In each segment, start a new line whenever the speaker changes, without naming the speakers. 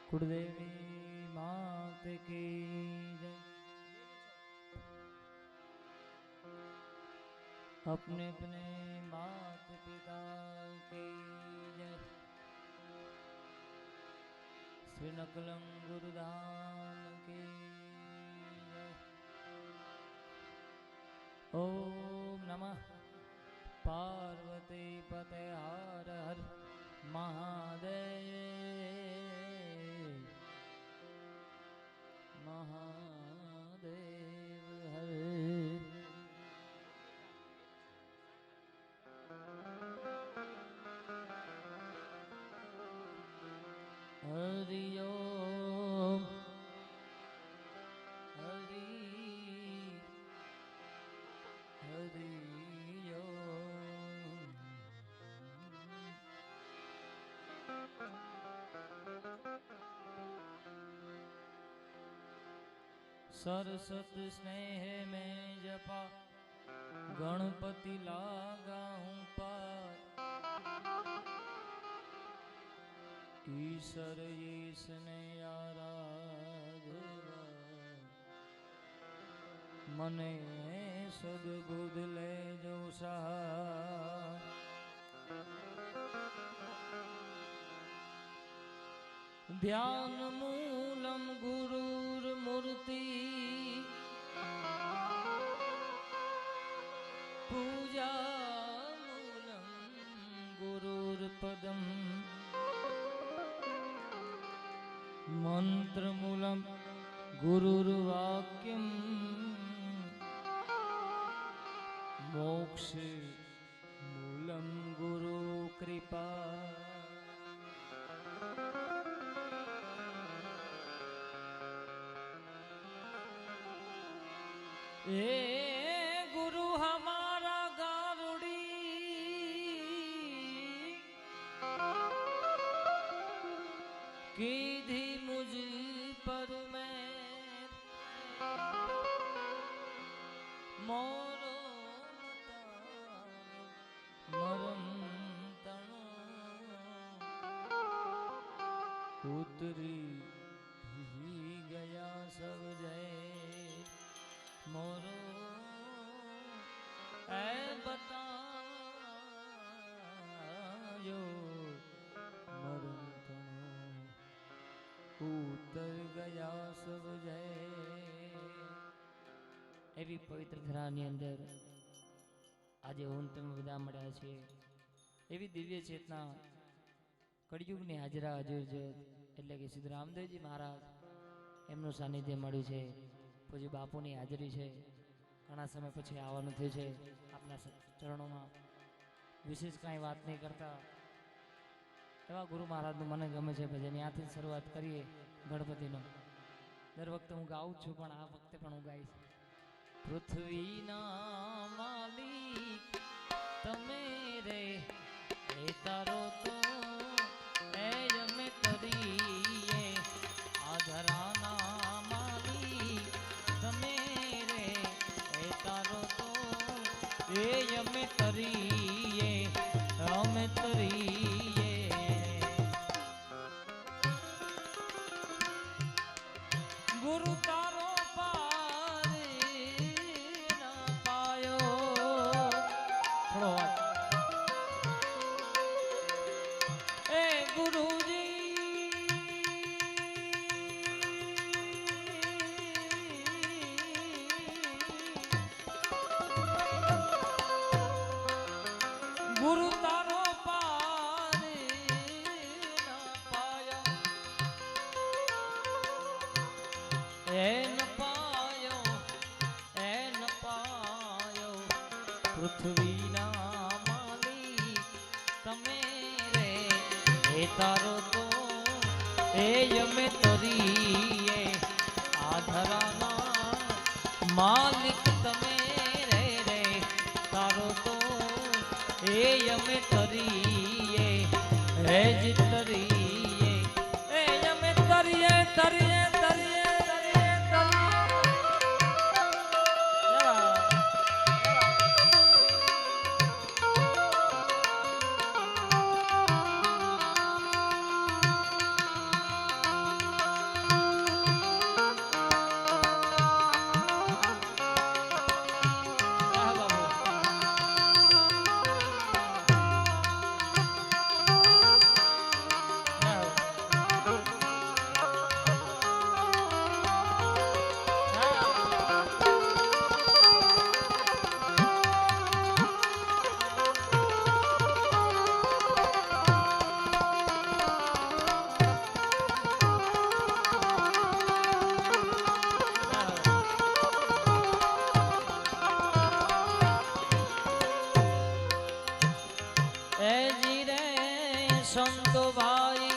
कुलदेवी मात की जय। अपने अपने मात पिता की जय। श्री नकलम गुरुधाम की जय। ओम नमः पार्वती पते हर हर महादेव महादेव हर। हरि ओम हरि हरि ओम। सरस्वत स्नेह में जपा गणपति लागा हूँ पार। ईश्वर ईसने आराधवा मने सद्बुद्ध ले जो सहार। ध्यान मूलम गुरुर्मूर्ति पूजा मूलम गुरुर्पदम मंत्र मूलम गुरुर्वाक्यम मोक्ष मूलम गुरु कृपा। ए गुरु हमारा गारुड़ी कीधी मुझ पर मैं मोरो मरम तणो उतरी ही गया सब जय मोरो ऐ बतायो मरम तणो उतर गया सब जय। एवी पवित्र धरानी अंदर આજે હું તમે બધા મળ્યા છે એવી દિવ્ય ચેતના કળિયુગની હાજરા હજુર છે એટલે કે સિદ્ધ રામદેવજી મહારાજ એમનું સાનિધ્ય મળ્યું છે। પૂજ્ય બાપુની હાજરી છે। ઘણા સમય પછી આવવાનું થયું છે આપના ચરણોમાં। વિશેષ કાંઈ વાત નહીં કરતા એવા ગુરુ મહારાજનું મને ગમે છે ભજન ત્યાંથી શરૂઆત કરીએ ગણપતિનો। દર વખતે હું ગાઉં છું પણ આ વખતે પણ હું ગાઈશ। પૃથ્વીના માલિક તમે રે એ તારો તો એ અમે તરીએ આધરાના માલિક તમે રે એ તારો તો એ અમે તરીએ ગુરુ તારો गुरु तारो पार न पायो पृथ्वी ना मालिक तमे रे ए तारो तो ए यमे तरीए आधराना मालिक तमे रे तारो तो ए यमे तरीए हे जी तरीए ए यमे तरीए तरीए तरीए संतो भाई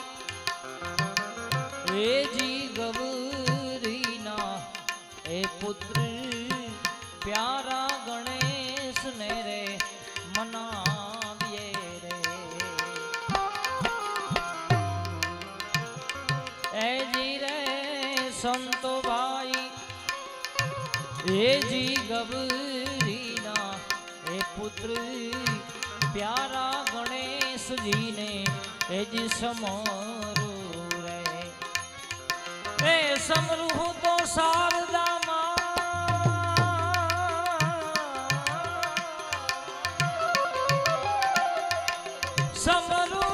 ए जी गवरी ना ए पुत्र प्यारा गणेश ने रे मनाविए रे ए जी रे संतो भाई ए जी गवरी ना ए पुत्र प्यारा गणेश जी ने ए जी समरू रे ए समरू तो शारदा समरू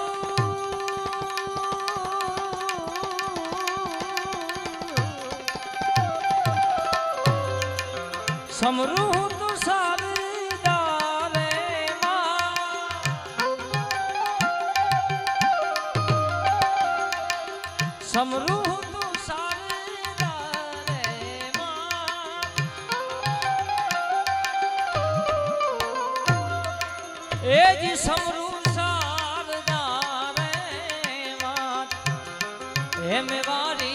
समरू तो शारदा रे समरू तो शारदा रे ए जी समरू मैं वारी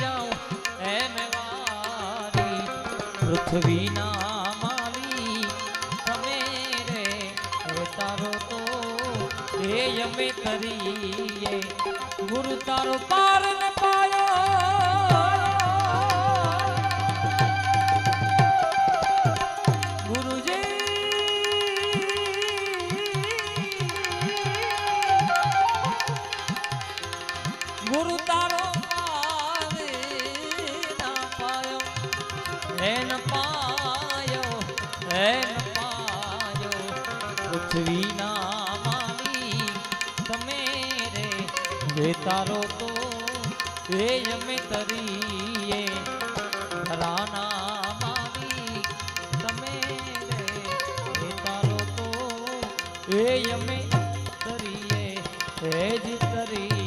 जाऊं मैं वारी पृथ्वी ना माली तमेरे तारो तो ये यमे करिए गुरु तारो पार न पायो गुरु जी गुरु तारो पृथ्वी ना माली तमेरे वे तारो तो ये यमे तरीए घराना माली तमेरे वे तारो तो ये यमे तरीए जी तरीए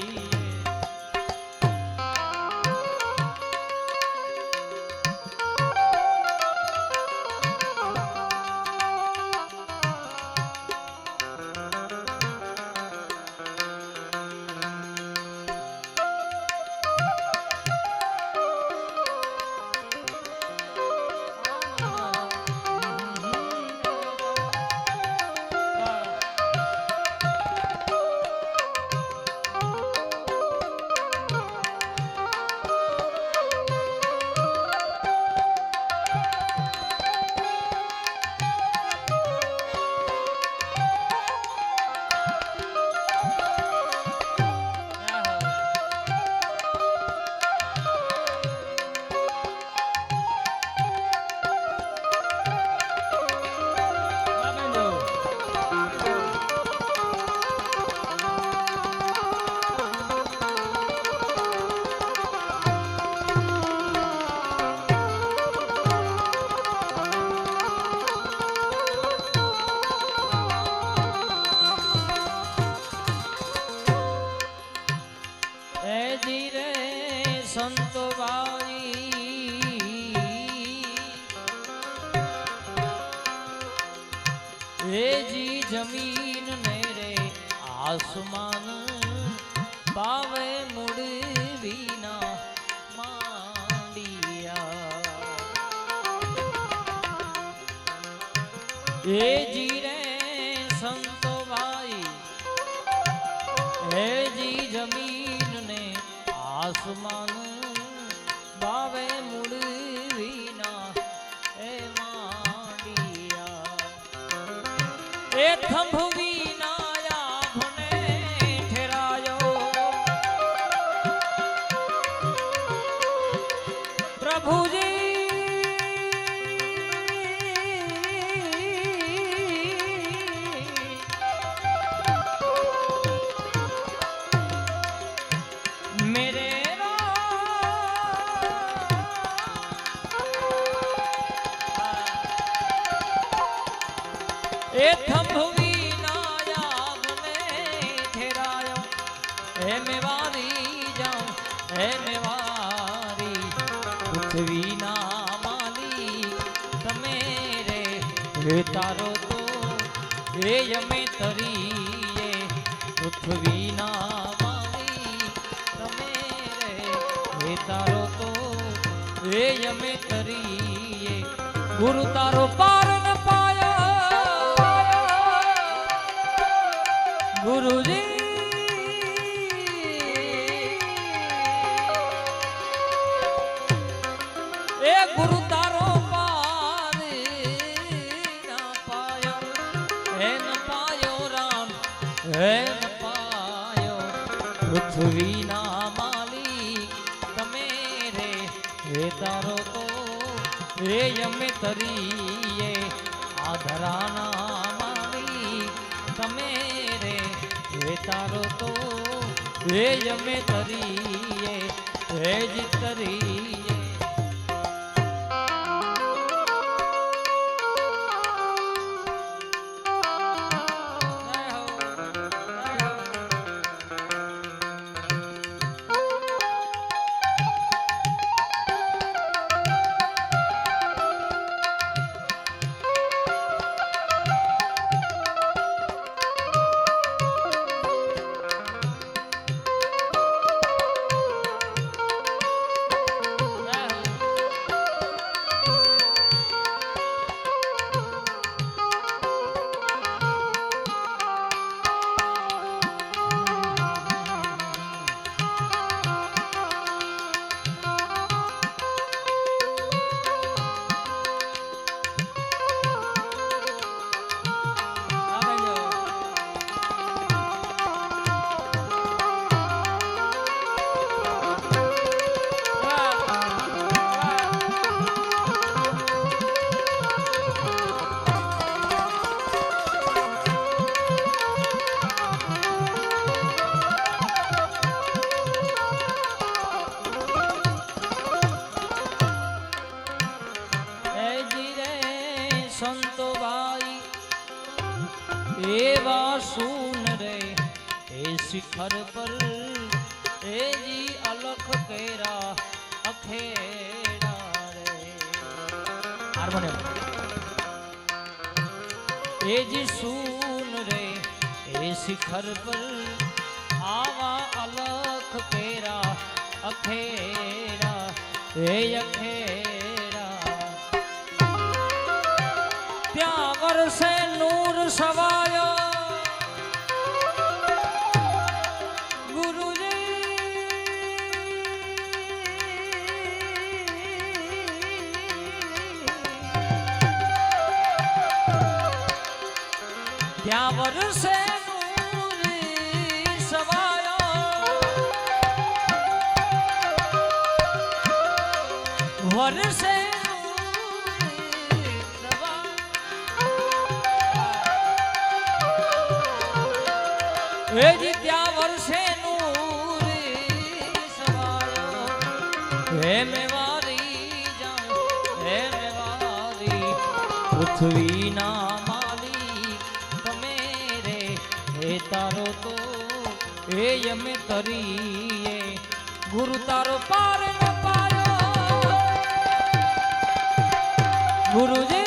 संतो भाई ए जी जमीन मेरे आसमान पावे मुड़ बीना मांडिया ए जी रे संतो भाई ए जी जमीन ने आसमान बावे मुड़वीना ए मांडिया ए थंभवीना याभने ठहरायो प्रभु जी ए थंभवी नायाब में ठहरायो ए मेवारी जाऊं ए मेवारी पृथ्वी ना माली तमेरे हे तारो तो ए यमे तरी पृथ्वी પૃથ્વીના માલી તમે રે હે તારો તો એ અમે તરીએ ગુરુ તારો પાર ન પાયા ગુરુજી એ ગુરુ તારો પાર ના પાયો હે ન પાયો રામ હે ન પાયો પૃથ્વીના માલી તમે રે હે તારો તો હે અમે તરીએ આધરાના માલી તમે રે હે તારો તો હે અમે તરીએ હે જ તરીએ સંતો ભાઈ એવા સૂન રે એ શિખર પર એ જી અલખ કેરા અખેડા રે હાર્મોનિયમ એ જી સૂન રે એ શિખર પર આવા અલખ કેરા અખેડા એ અખેડા ત્યાં વરસે નૂર સવાયો ત્યાં વરસે નૂર સવાયો વરસે એજી ત્યાં વર્ષે નૂર સવાયો હે મેવારી જાઉં હે મેવારી પૃથ્વીના માલી તમે રે હે તારો તો હે અમે તરીએ ગુરુ તારો પાર ન પાયો ગુરુજી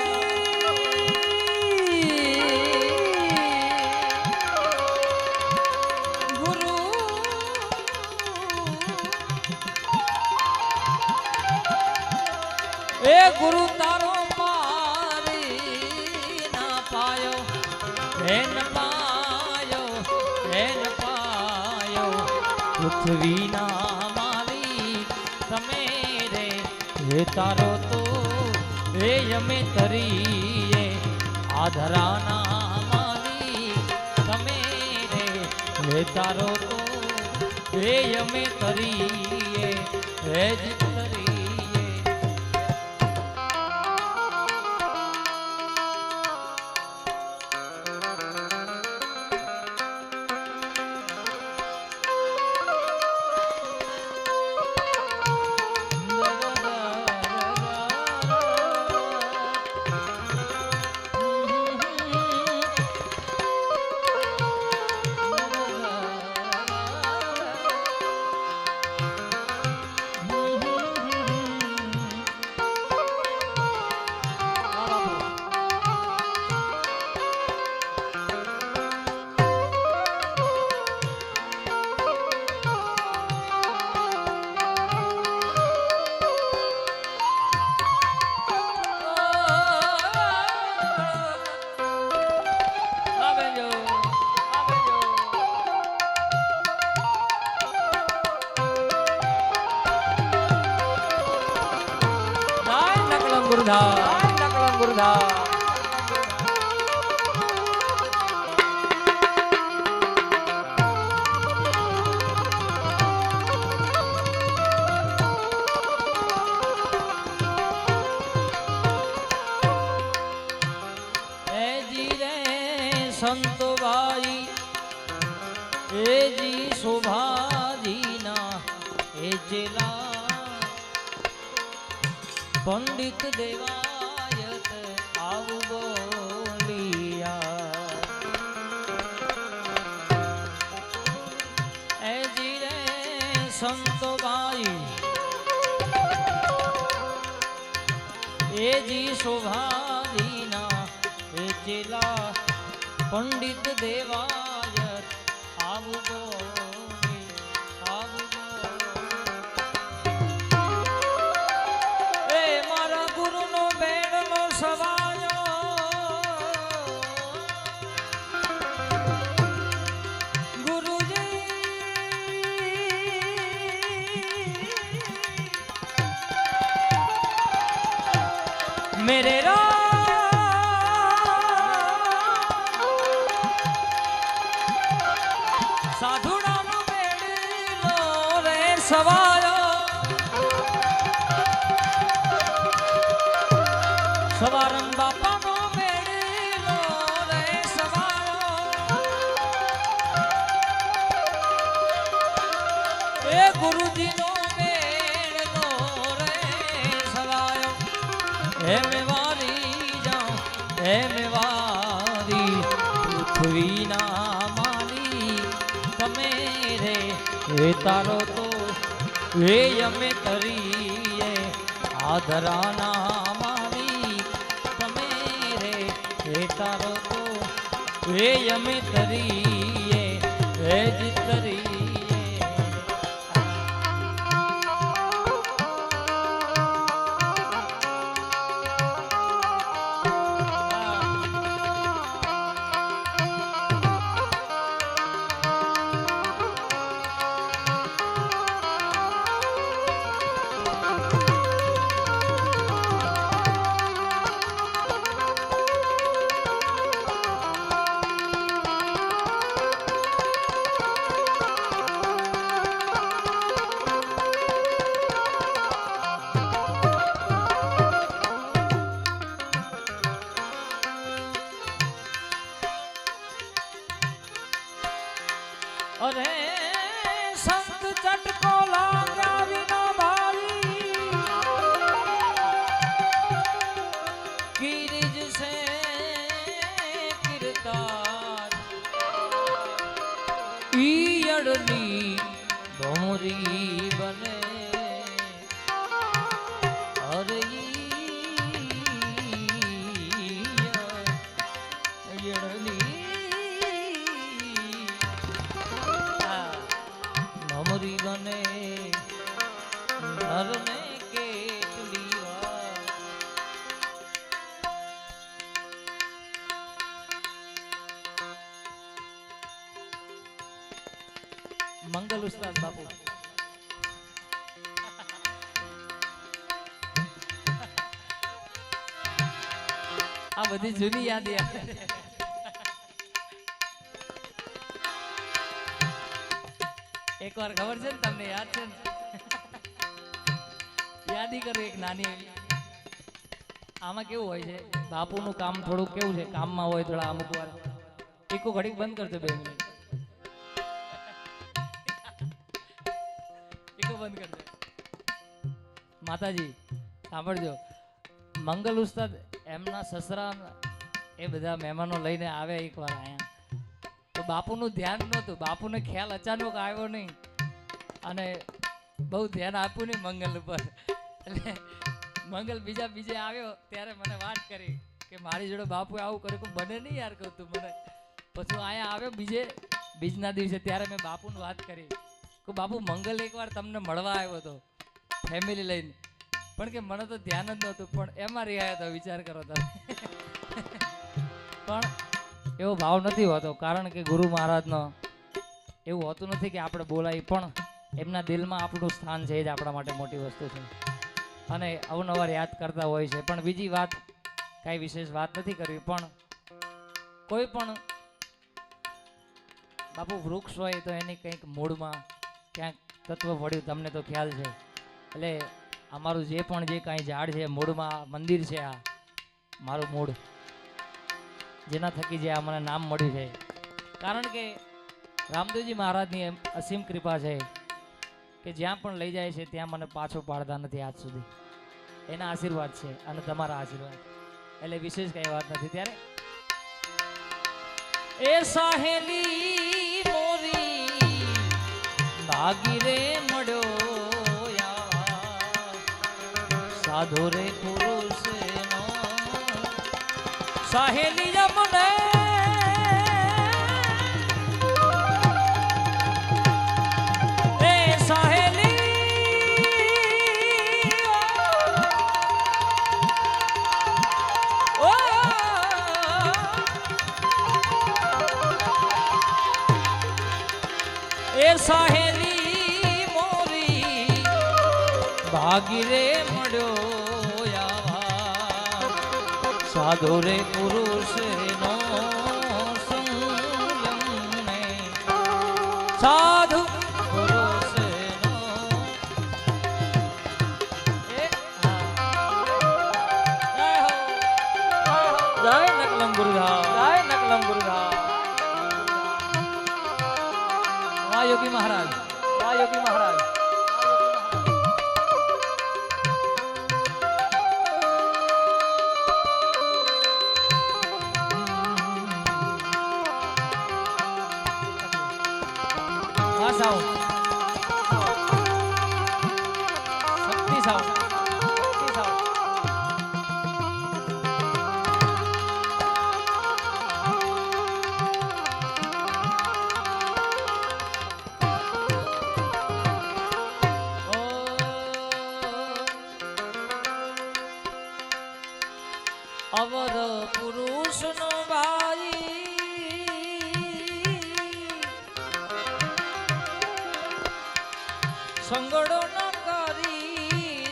એ ગુરુ તારો પારી ના પાયો હે ન પાયો હે ન પાયો પૃથ્વીના માલી તમે રે હે તારો તો હે અમે તરીએ આધરાના માલી તમે રે હે તારો તો હે અમે તરીએ હે જ તરીએ ગુરુધામ નકલંગ ગુરુધામ संतो भाई ए जी शोभाजी ना ए चेला पंडित देवायत आव बोलिया ए जी रे संतो भाई ए जी शोभाजी ना ए चेला पंडित देवायत आवगो ए मारा गुरु नो बेड़ नो सवायो गुरु जी मेरे रा सवायो सवारन बापा नो मेड़ो रे सवायो ए गुरुजी नो मेड़ो रे सवायो हे मेवारी जाऊं हे मेवारी पृथ्वी ना माली तमेरे हे तारो तो वे यमे तरीए आदराना मारी तमेरे हे तारो तो वे यमे तरीए हे जितरीए अरे संत चटको लागा विना भारी गिरिज से किरतार ईयड़ली भोरी बने अरे ईयड़ली भमरी बने घर में केतली मंगल उस्ताद बापू आ बधी जूनी यादी एक बार खबर है तमने याद है यादी करो एक नानी आमा केवुं होय छे बापूनुं काम थोड़ुं केवुं छे काममां होय थोड़ा अमुक वार एको घड़ीक बंद करजो 2 मिनिट एको बंद करजो माताजी सांभळजो मंगल उस्ताद एमना ससरा ए बधा मेहमानो लईने आवे एक वार आया तो बापूનું ધ્યાન નહોતું બાપુને ખ્યાલ અચાનક આવ્યો નહીં અને બહુ ધ્યાન આપ્યું નહીં મંગલ ઉપર એટલે મંગલ બીજે આવ્યો ત્યારે મને વાત કરી કે મારી જોડે બાપુએ આવું કર્યું કે બને નહીં યાર કહું તું મને પછી અહીંયા આવ્યો બીજના દિવસે ત્યારે મેં બાપુને વાત કરી કે બાપુ મંગલ એકવાર તમને મળવા આવ્યો હતો ફેમિલી લઈને પણ કે મને તો ધ્યાન જ નહોતું પણ એમાં રહ્યા હતા વિચાર કરો તમે પણ એવો ભાવ નથી હોતો કારણ કે ગુરુ મહારાજનો એવું હોતું નથી કે આપણે બોલાય પણ એમના દિલમાં આપણું સ્થાન છે જ આપણા માટે મોટી વસ્તુ છે અને અવનવાર યાદ કરતા હોય છે. પણ બીજી વાત કાંઈ વિશેષ વાત નથી કરવી, પણ કોઈ પણ બાપુ વૃક્ષ હોય તો એની કંઈક મૂળમાં ક્યાંક તત્વ પડ્યું, તમને તો ખ્યાલ છે. એટલે અમારું જે પણ જે કાંઈ ઝાડ છે મૂળમાં મંદિર છે, આ મારું મૂળ જેના થકી જે આ મને નામ મળ્યું છે. કારણ કે રામદેવજી મહારાજની અસીમ કૃપા છે કે જ્યાં પણ લઈ જાય છે ત્યાં મને પાછો પાડતા નથી આજ સુધી. એના આશીર્વાદ છે અને તમારા આશીર્વાદ, એટલે વિશેષ કઈ વાત નથી. ત્યારે એ સાહેલી મોરી ભાગી રે મળ્યો સાધો રે પુરુષ નો સાહેલી મને સાહેલી મોરી ભાગી રે મળ્યો સાધો રે પુરુષ નો સંયમ ને સાધુ પુરુષ નો જય નકલમ ગુરુધામ, જય નકલમ ગુરુધામ. योगी महाराज, योगी महाराज. शक्ति साउंड. અવર પુરુષ નો ભાઈ સંગડો ન કરી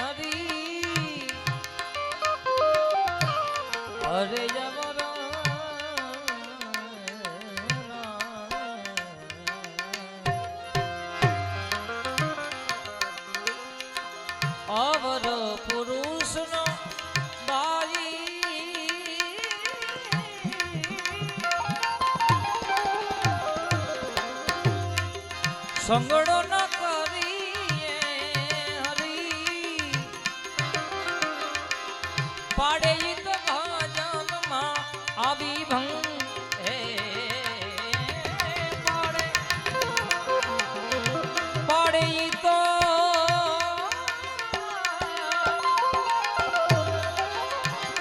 હરી અરે જમર અવર પુરુષ નો સંગડો ન કરીએ હરી પાડે તો ભજનમાં આવી ભંગ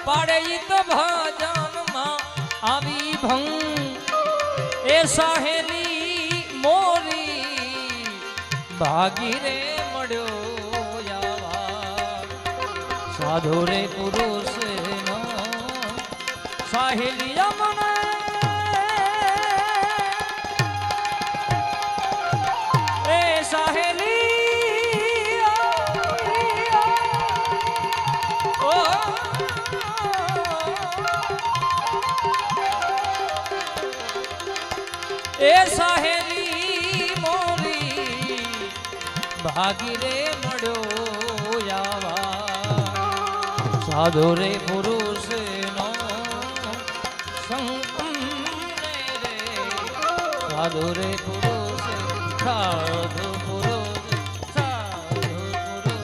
પાડે તો ભજનમાં આવી ભંગ એ સાહેલી મોરી ભાગી રે મળ્યો સાધો રે પુરુષ નો સાહેલી મને એ સાહેલી ઓ એ સાહેલી મોરી ભાગી રે મળ્યો સાધો રે પુરુષ નો સંગ રે સાધો રે પુરુષ સાધુ પુરુષ સાધુ પુરુષ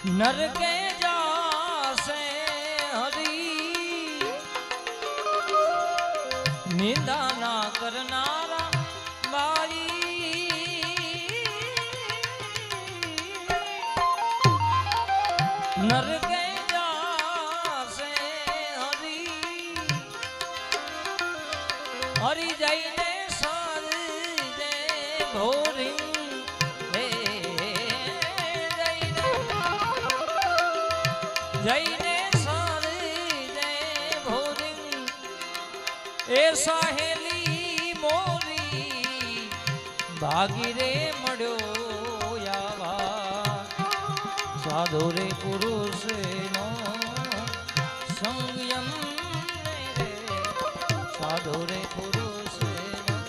नर के जासे हरी निंदा ना करनारा मारी नर के जासे हरी हरी जाइने सार दे भोरी जैने सारी दे भोरी ए साहेली मोरी भागी रे मड्यो यावा साधो रे पुरुष नो संयम रे साधो रे पुरुष नो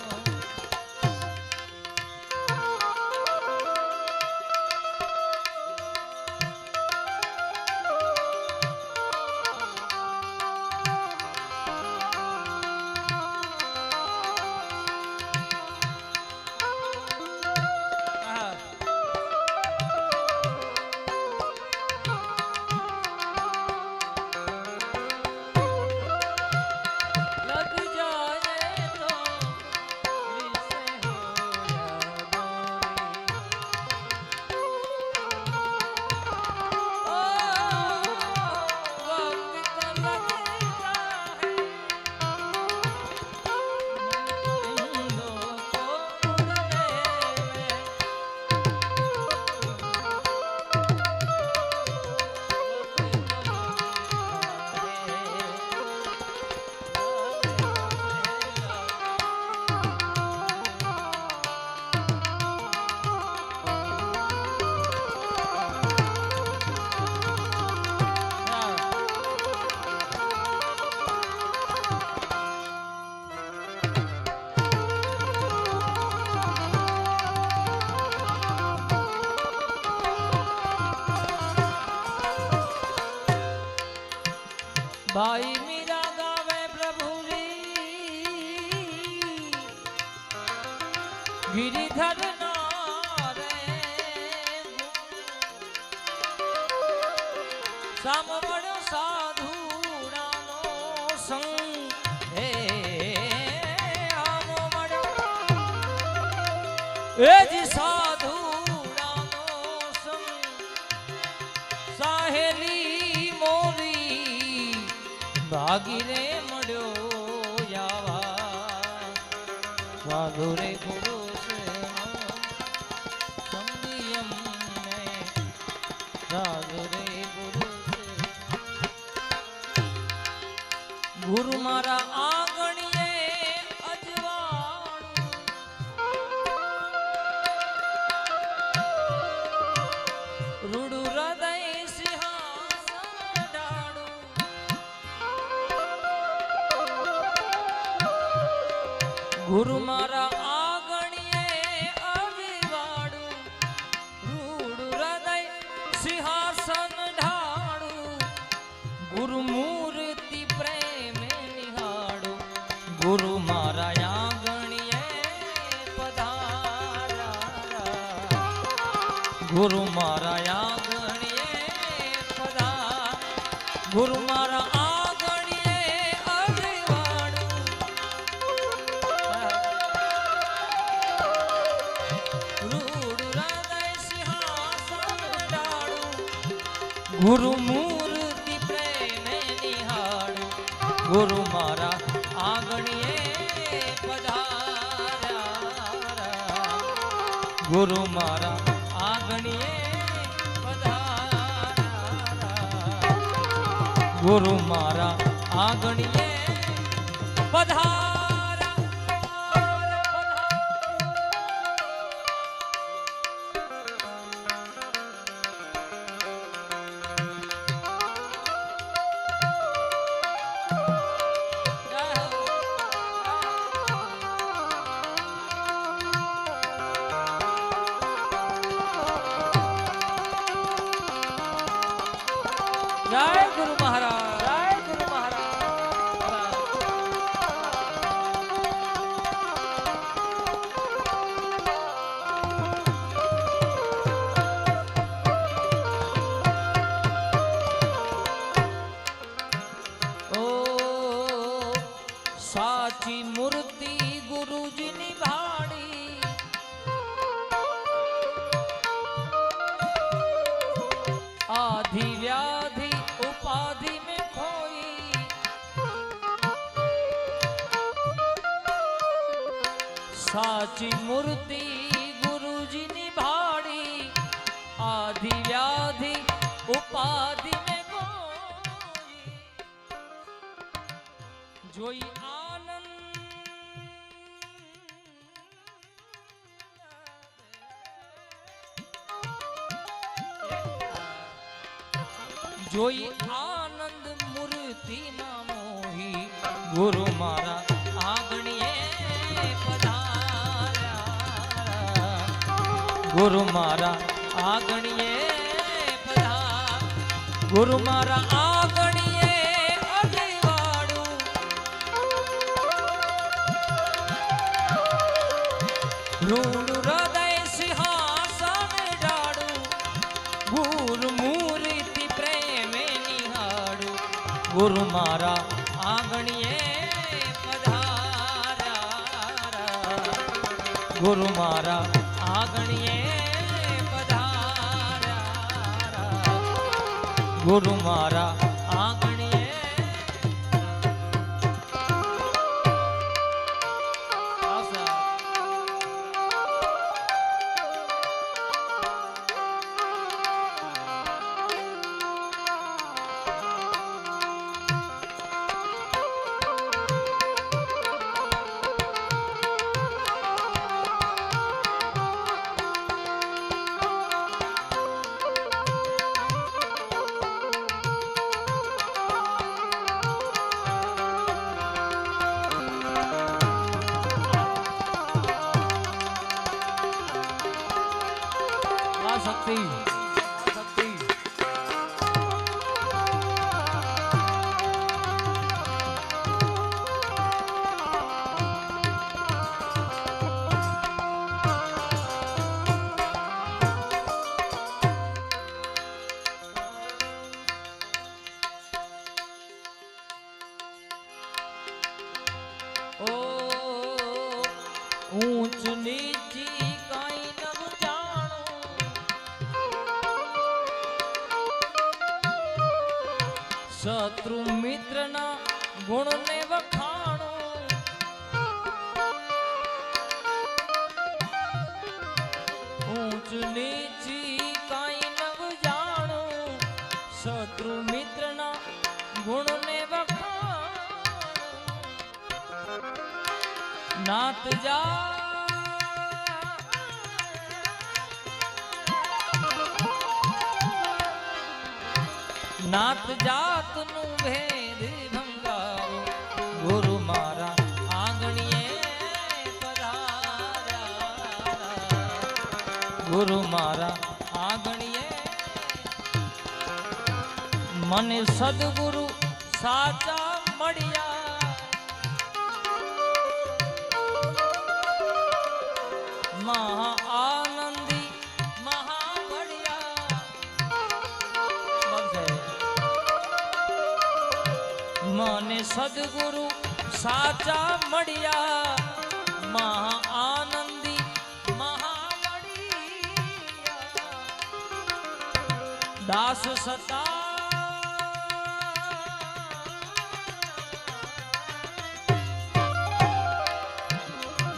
भाई मीरा गावे प्रभु गिरिधर नारे सामवड़ साधु नानो संग हे आमवड़ ए जी साधु नानो संग साहेली मोरी भागी रे मड्यो यावा साधु रे पुरुष संयम ने साधु रे पुरुष गुरु मारा आंगणिये अजवाण रूडू हृदय सिंहासन डाड़ू गुरु मारा आंगणिये अविवाड़ू रूडू हृदय सिंहासन ढाड़ू गुरु मूर्ति प्रेम निहाड़ू गुरु मारा आंगणिये पधारा गुरु मारा आंगणिये पधारा गुरु मारा गुरु मूर्ति प्रेम निहाड़ू गुरु मारा आंगणिये पधारा गुरु मारा आंगणिये पधारा गुरु मारा आंगणिये पधारा जय गुरु महाराज जय गुरु महाराज आधि व्याधि उपाधि में खोई, साची मूर्ति गुरु जी निभाड़ी, आधि व्याधि उपाधि में खोई, जोई आनंद जोई आनंद मूर्ति ना मोही, गुरु मारा आंगणिए पधारा, गुरु मारा आंगणिए पधारा, गुरु मारा आंगणिए अगवाड़ू, रूड़ हृदय सिंहासन डाड़ू, गुरु मूर्ति प्रेम निहाड़ू, गुरु मारा आंगणिए पधारा, गुरु मारा आंगणिए पधारा, गुरु मारा आंगणिए शक्ति शक्ति ओ ऊंच नीची काई नव जानो, शत्रु मित्र ना गुण ने वखाणो, ऊंच नीची काई नव जानो, शत्रु मित्र ना गुण ने वखाणो, नात जा नात जात नु भेद भंगारो, गुरु मारा आंगणिए पधारा, गुरु मारा आंगणिए, मने सदगुरु साचा मड़िया, महा आनंदी महा बढ़िया, मने सदगुरु साचा मड़िया, महा आनंदी महा बढ़िया, दास सता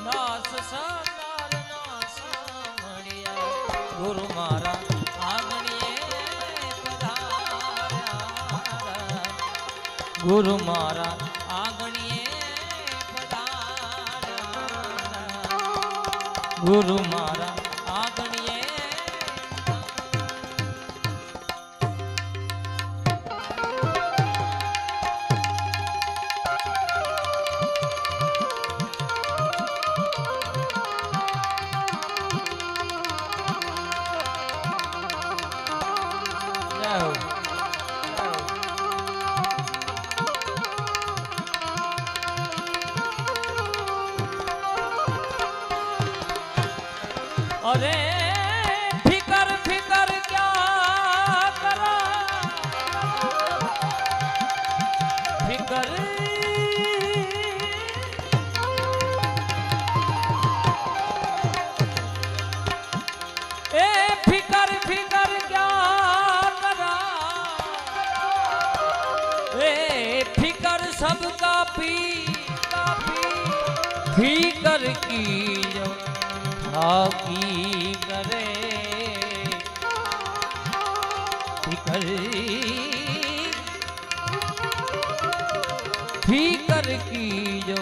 दास सतार नासा मड़िया, गुरु मारा आंगणिए पधारा, गुरु मारा आंगणिए पधारा, गुरु मारा आंगणिए की जो थाकी करे फीकर की जो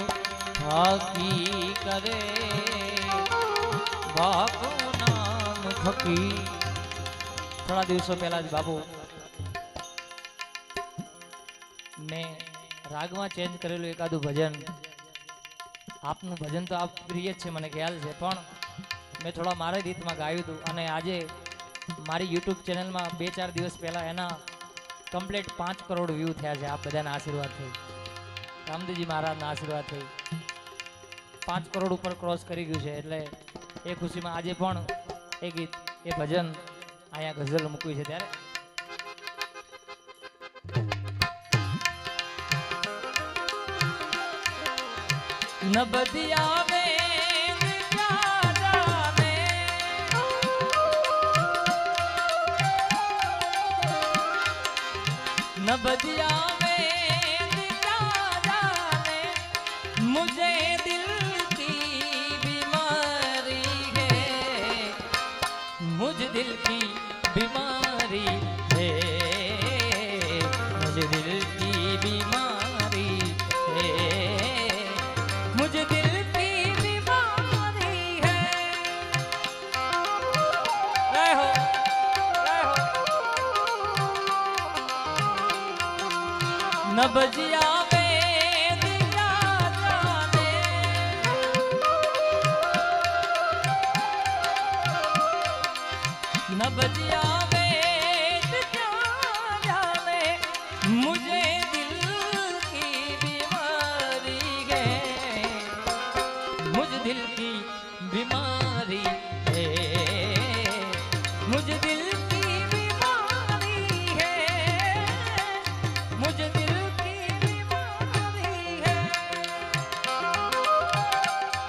थाकी करे बापू नाम फकी। थोड़ा दिवसों पहला बाबू मैं राग में चेन्ज करेलू एकादू भजन आपनु भजन तो आप प्रिय छे मने ख्याल छे पण मैं थोड़ा मारी रीत में गायु हतुं अने आजे मारी यूट्यूब चेनल में 2-4 दिवस पहला एना कम्प्लीट 5 करोड़ व्यू थया छे। आप बधाना आशीर्वाद थई रामदेवजी महाराजना आशीर्वाद थई 5 करोड़ ऊपर क्रॉस करी गयुं छे एटले ए खुशी में आजे पण ए गीत ए भजन आया गजल मूक्युं छे त्यारे नबदिया में नबदिया में जाने मुझे दिल की बीमारी है मुझे दिल की बीमारी है मुझे दिल की बीमारी है मुझे दिल की बीमारी है। रहो नबजिया में दिया जाने नबजिया में दिया जाने मुझे दिल की बीमारी है मुझे दिल की बीमारी है मुझे दिल की बीमारी है मुझे दिल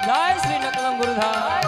जय श्री नकलम गुरुधाम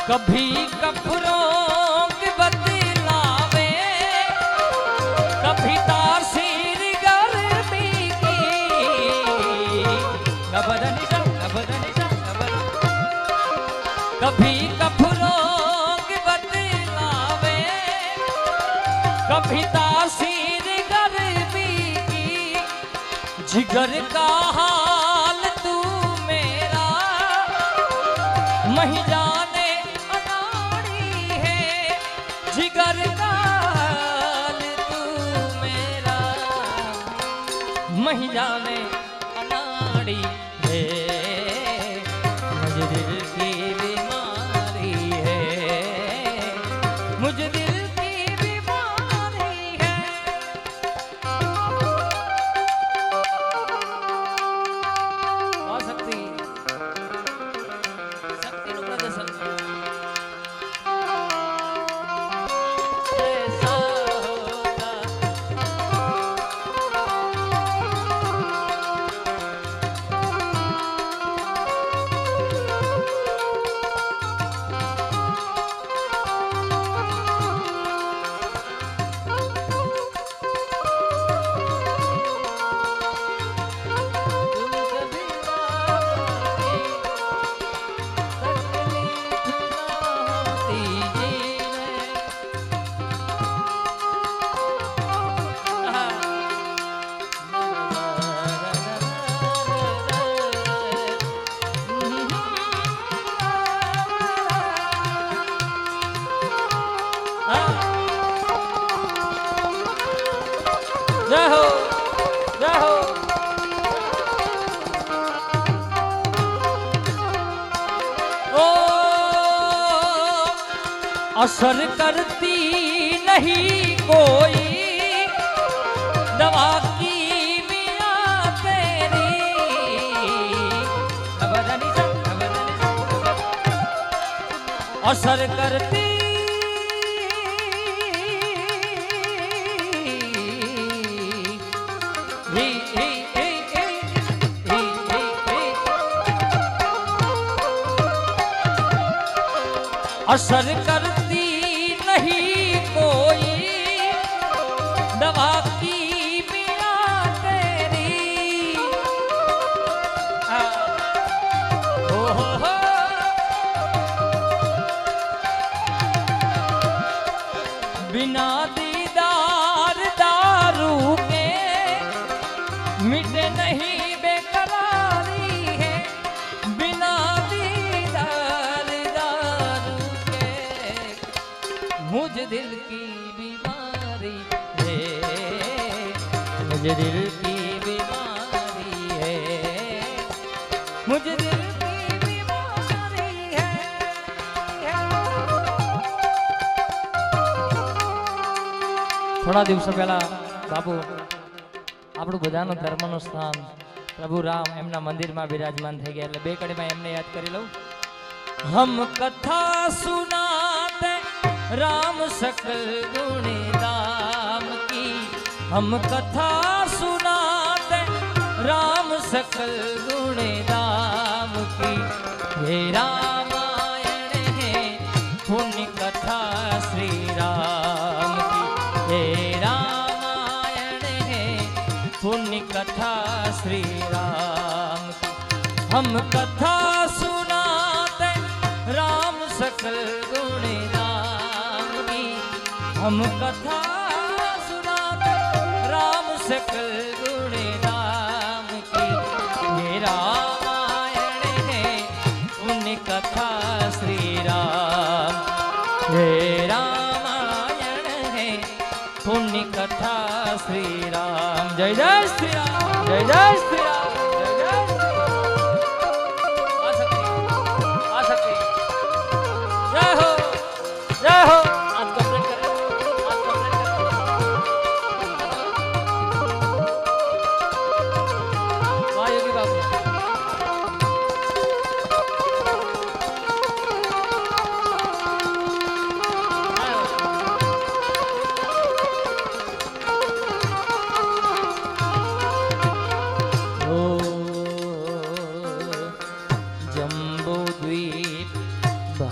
कभी कपड़ों की बदलावे कभी तासीर गर्मी की कभी कपड़ों की बदलावे कभी तासीर गर्मी की जिगर का हाल तू मेरा मही जाने जिगर का हाल तू मेरा मही जाने अनाड़ी है मुझे दिल की बीमारी है मुझे दिल की बीमारी है। और शक्ति शक्ति नु प्रदर्शन असर करती नहीं कोई दवा की मिया तेरी। असर करती असर करती नहीं कोई दवा की मिया तेरी। हो बिना दीदार दारू के मिटे नहीं बेकरारी है। बिना दीदार दारू के मुझ दिल की बीमारी है। मुझे दिल की बीमारी है। मुझे दिल की बीमारी है। થોડા દિવસો પહેલા બાપુ આપણું બધાનું ધર્મનું સ્થાન પ્રભુ રામ એમના મંદિરમાં બિરાજમાન થઈ ગયા એટલે બે કડીમાં એમને યાદ કરી લઉં। હમ કથા સુનાતે राम सकल गुण दाम की। हम कथा सुनाते राम सकल गुण दाम की। हे रामायण है पुण्य कथा श्री राम की। हे रामायण है पुण्य कथा श्री राम की। हम कथा सुनाते राम सकल गुण हम कथा सुनाते राम सकल गुण राम की। ये रामायण है पुण्य कथा श्री राम। ये रामायण है पुण्य कथा श्री राम। जय जय श्री राम। जय जय श्री राम। जय जय श्री राम। आ सकती जय हो जय हो।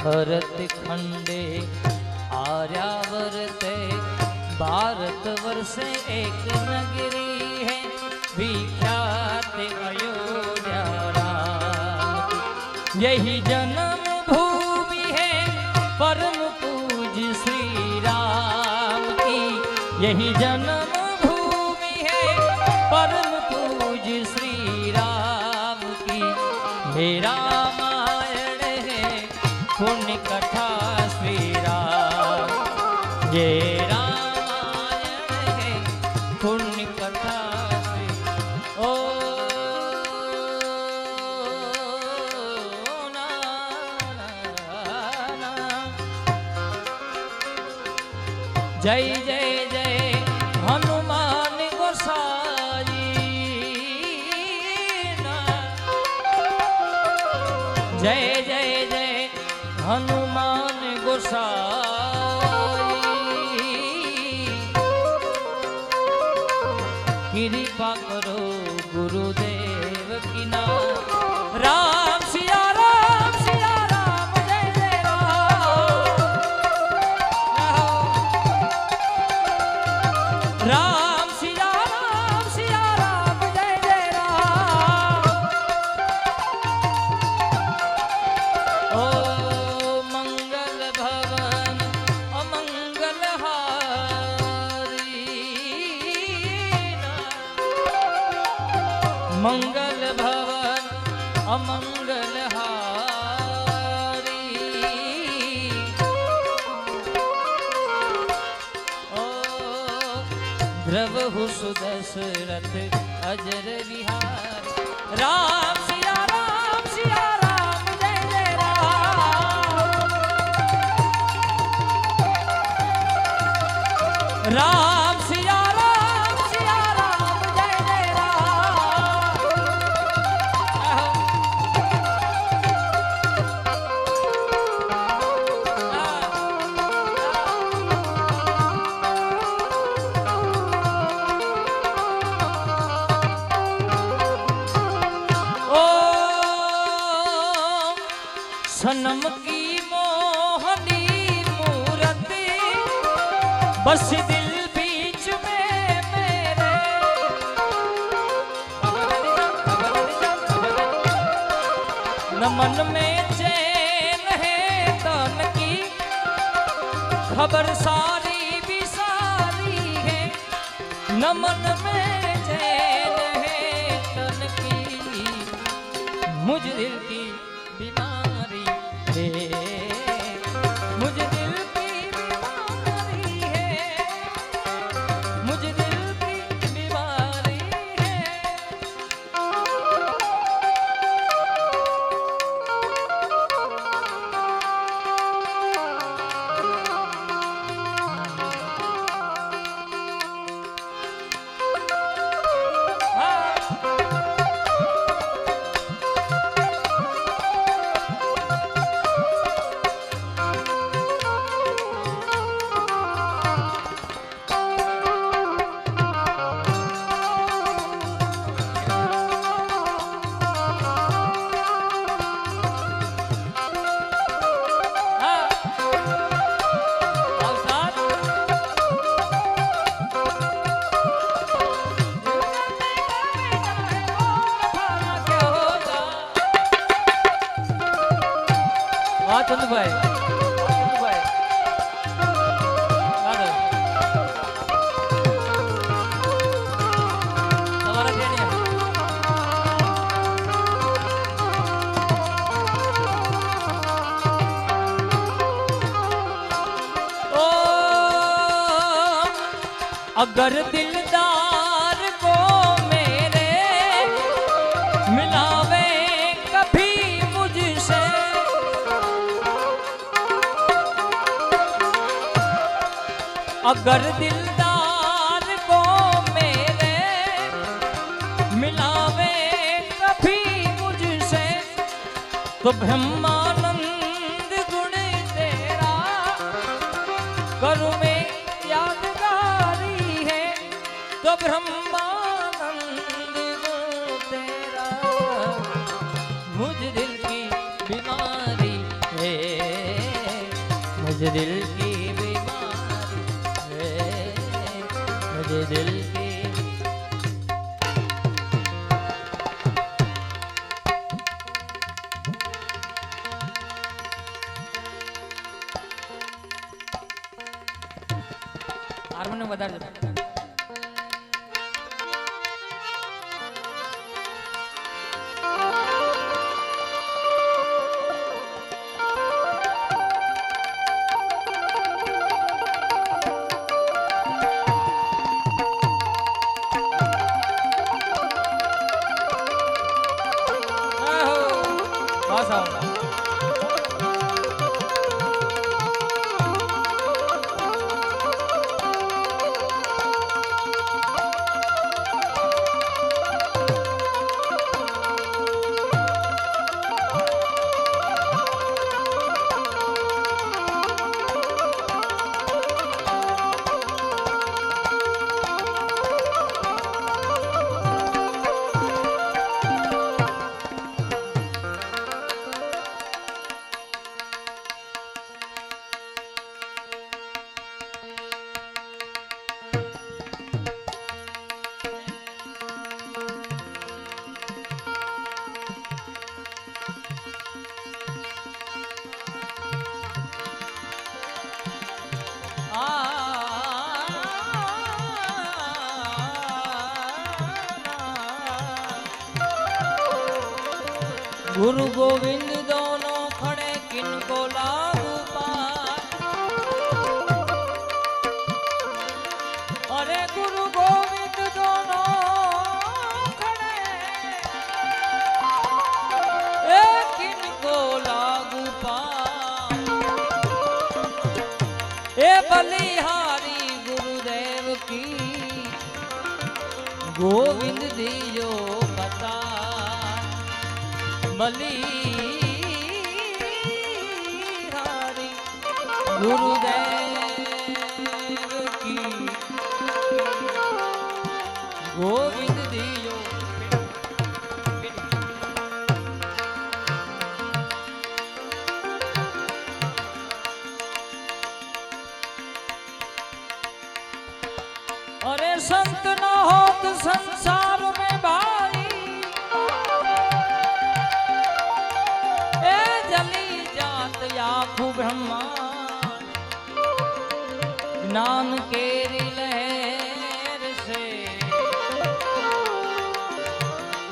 भरत खंडे आर्यावर्ते भारत वर्षे एक नगरी है विख्यात अयोध्या राम की। यही जन्म भूमि है परम पूज श्री राम की। यही जन्म भूमि है परम पूज श्री राम की। हे रामायण है पुण्य कथा श्री राम। ये रामायण है पुण्य कथा श्री। ओ ना, ना, ना। जय जय जय हनुमान गोसाई ना। जय जय जय हनुमान गोसाई। कृपा करो गुरुदेव की ना। राम सिया राम जय जय राम। राम सिया राम जय जय राम। ओ मंगल भवन अमंगल हारी। मंगल भवन अमंगल हारी। ओ द्रवहु सुदशरथ अजर विहार। राम सिया राम जय जय राम। सनम की मोहनी मूर्ति बस दिल बीच में मेरे, न मन में चैन है तन की खबर सारी भी सारी है, न मन में चैन है तन की मुझ दिल की बीमारी है, मुझ दिल की बीमारी है, मुझ दिल की बीमारी है। ચંદુભાઈ તમારા ત્યાં अगर दिलदार को मेरे मिलावे कभी मुझसे, अगर दिलदार को मेरे मिलावे कभी मुझसे, तो ब्रह्मानंद गुण तेरा करूँ मैं यादगारी है, तो ब्रह्मानंद गुण तेरा मुझ दिल की बीमारी है, मुझ दिल की मुझे दिल की हारमोनियम बता दो। गुरु गोविंद दोनों खड़े किनको लागू पार, अरे गुरु गोविंद दोनों खड़े किनको लागू पार, ए बलिहारी गुरुदेव की गोविंद दियो बता, बलिहारी गुरुदेव की गोविंद दियो। संत न होत संसार में भाई, ए जली जात आखु ब्रह्मा ज्ञान केरी लहर से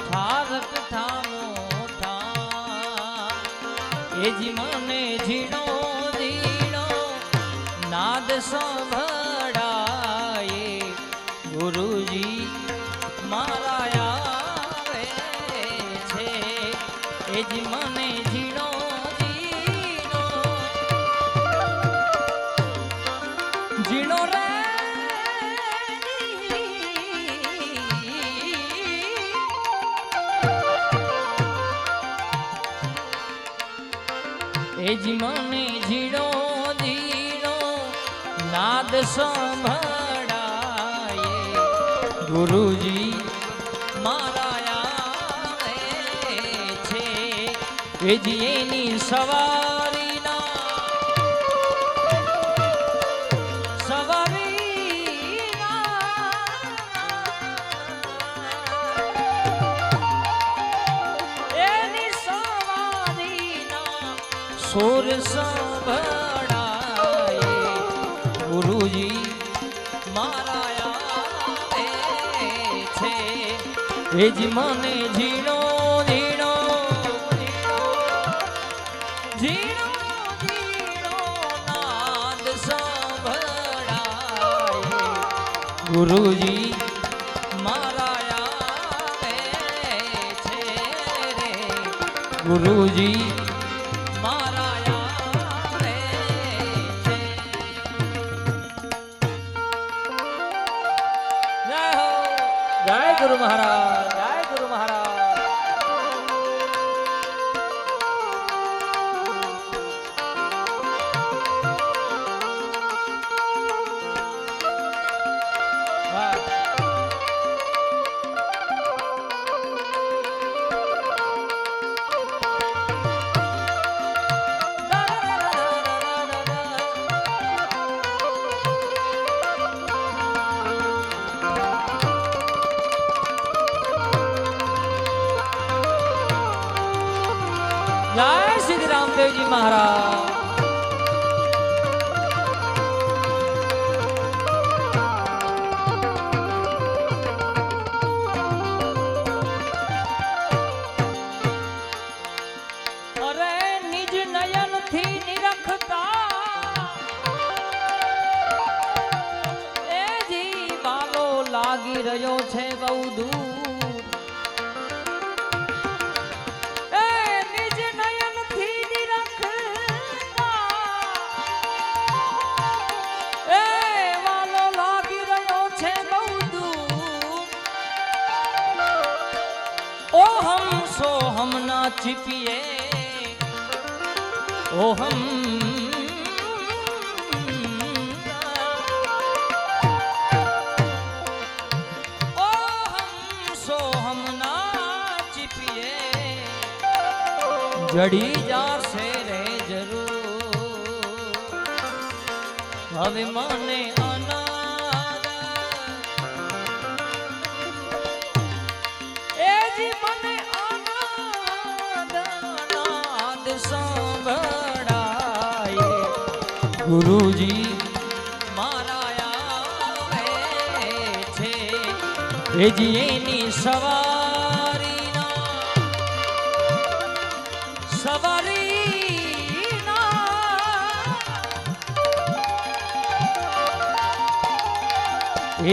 ठारक ठानो ठा ए जी मने झीणो झीणो नाद संभळाए गुरुजी मारा आवे छे ए जी मने झीणो झीणो झीणो रे ए जी मने झीणो झीणो नाद संभळाए गुरुजी मारा आवे छे ए जी एनी सवारीना सवारीना एनी सवारीना सुर संभळाए गुरुजी मारा आवे छे ए जी मने झीणो झीणो झीणो झीणो नाद संभळाए गुरुजी मारा आवे छे रे गुरुजी मारा आवे छे। जय हो जय गुरु महाराज जय गुरु महाराज। वाह। जय श्री रामदेव जी महाराज। अरे निज नयन थी निरखता ए जी बालो लागी रह्यो छे बहु दूर। सो हम ना छिपिए ओ हम सो हम ना छिपिए जड़ी जासे रे जरूर हवे मने अनाद ए जी मने संभळाए गुरुजी मारा आवे छे ए जी एनी सवारीना सवारीना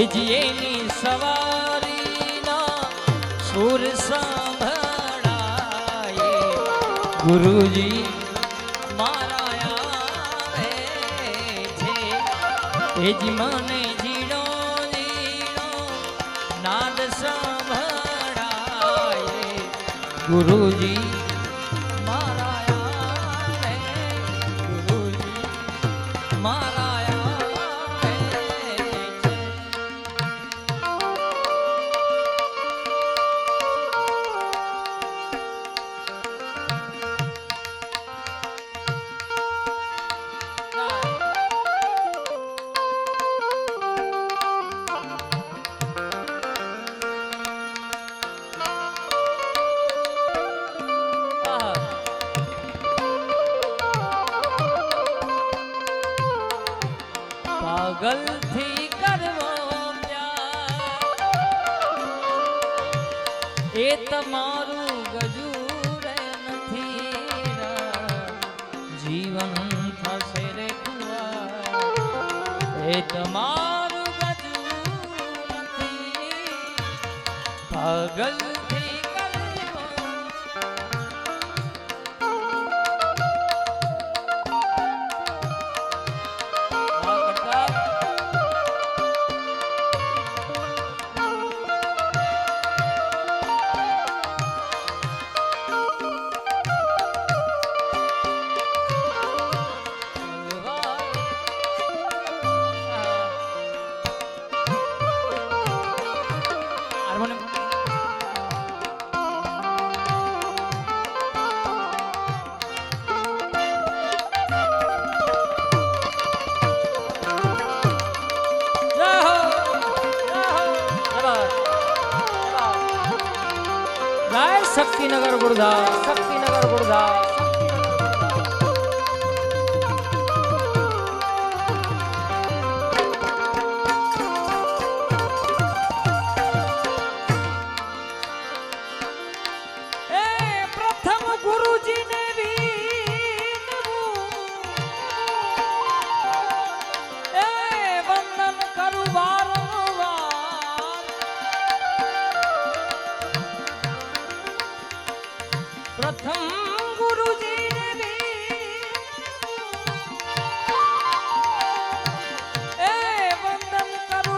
ए जी एनी सवारीना सुर संभळाए गुरुजी मारा आवे छे ए जी मने झीणो झीणो नाद संभळाए गुरुजी मारा आवे गुरुजी मारा आवे छे। પાગલથી કરવો પ્યાર એ તમારું ગજુરે નથી જીવન થશે રે કુંવર એ તમારું ગજુ નથી પાગલ शक्तिनगर गुड़धा शक्तिनगर गुड़धा प्रथम गुरुजी ने वंदन करू प्रथम गुरुजी ने भी वंदन करू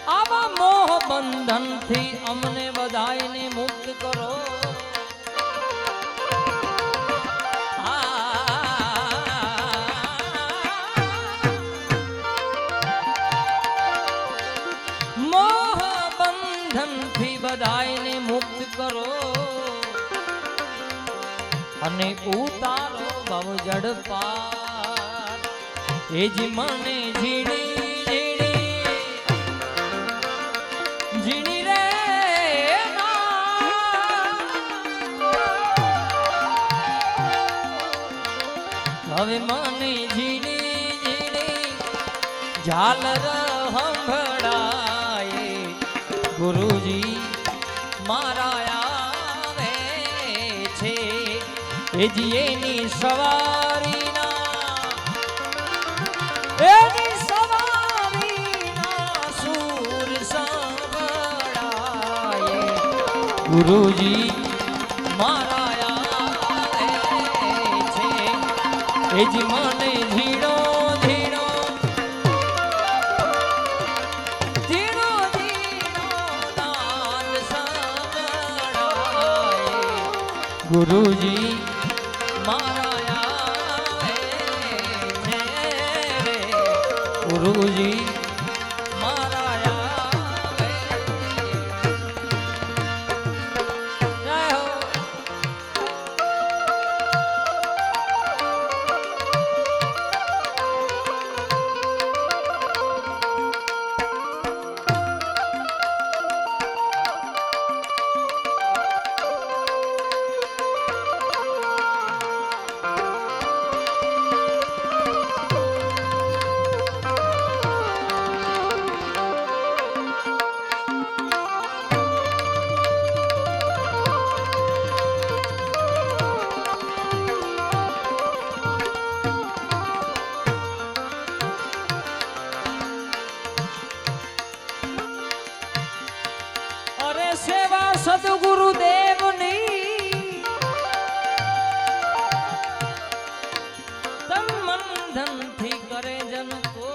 आवा मोह बंधन थी अमने बधाई ने मुक्त करो બધાયને મુક્ત કરો અને ઉતારો ભવ જડ પાર એ જ મને ઝીણી ઝીણી ઝીણી રે હવે મને ઝીણી ઝીણી ઝાલર હંભળાય ગુરુજી મારા આવે છે એની સવારીના સૂર સાંભળાય ગુરુજી મારા આવે છે એ જ મને ઝીણો ઝીણો गुरुजी मारा है गुरुजी मारा जय हो सेवा सदगुरु देवनी तन मन धन थी करे जन को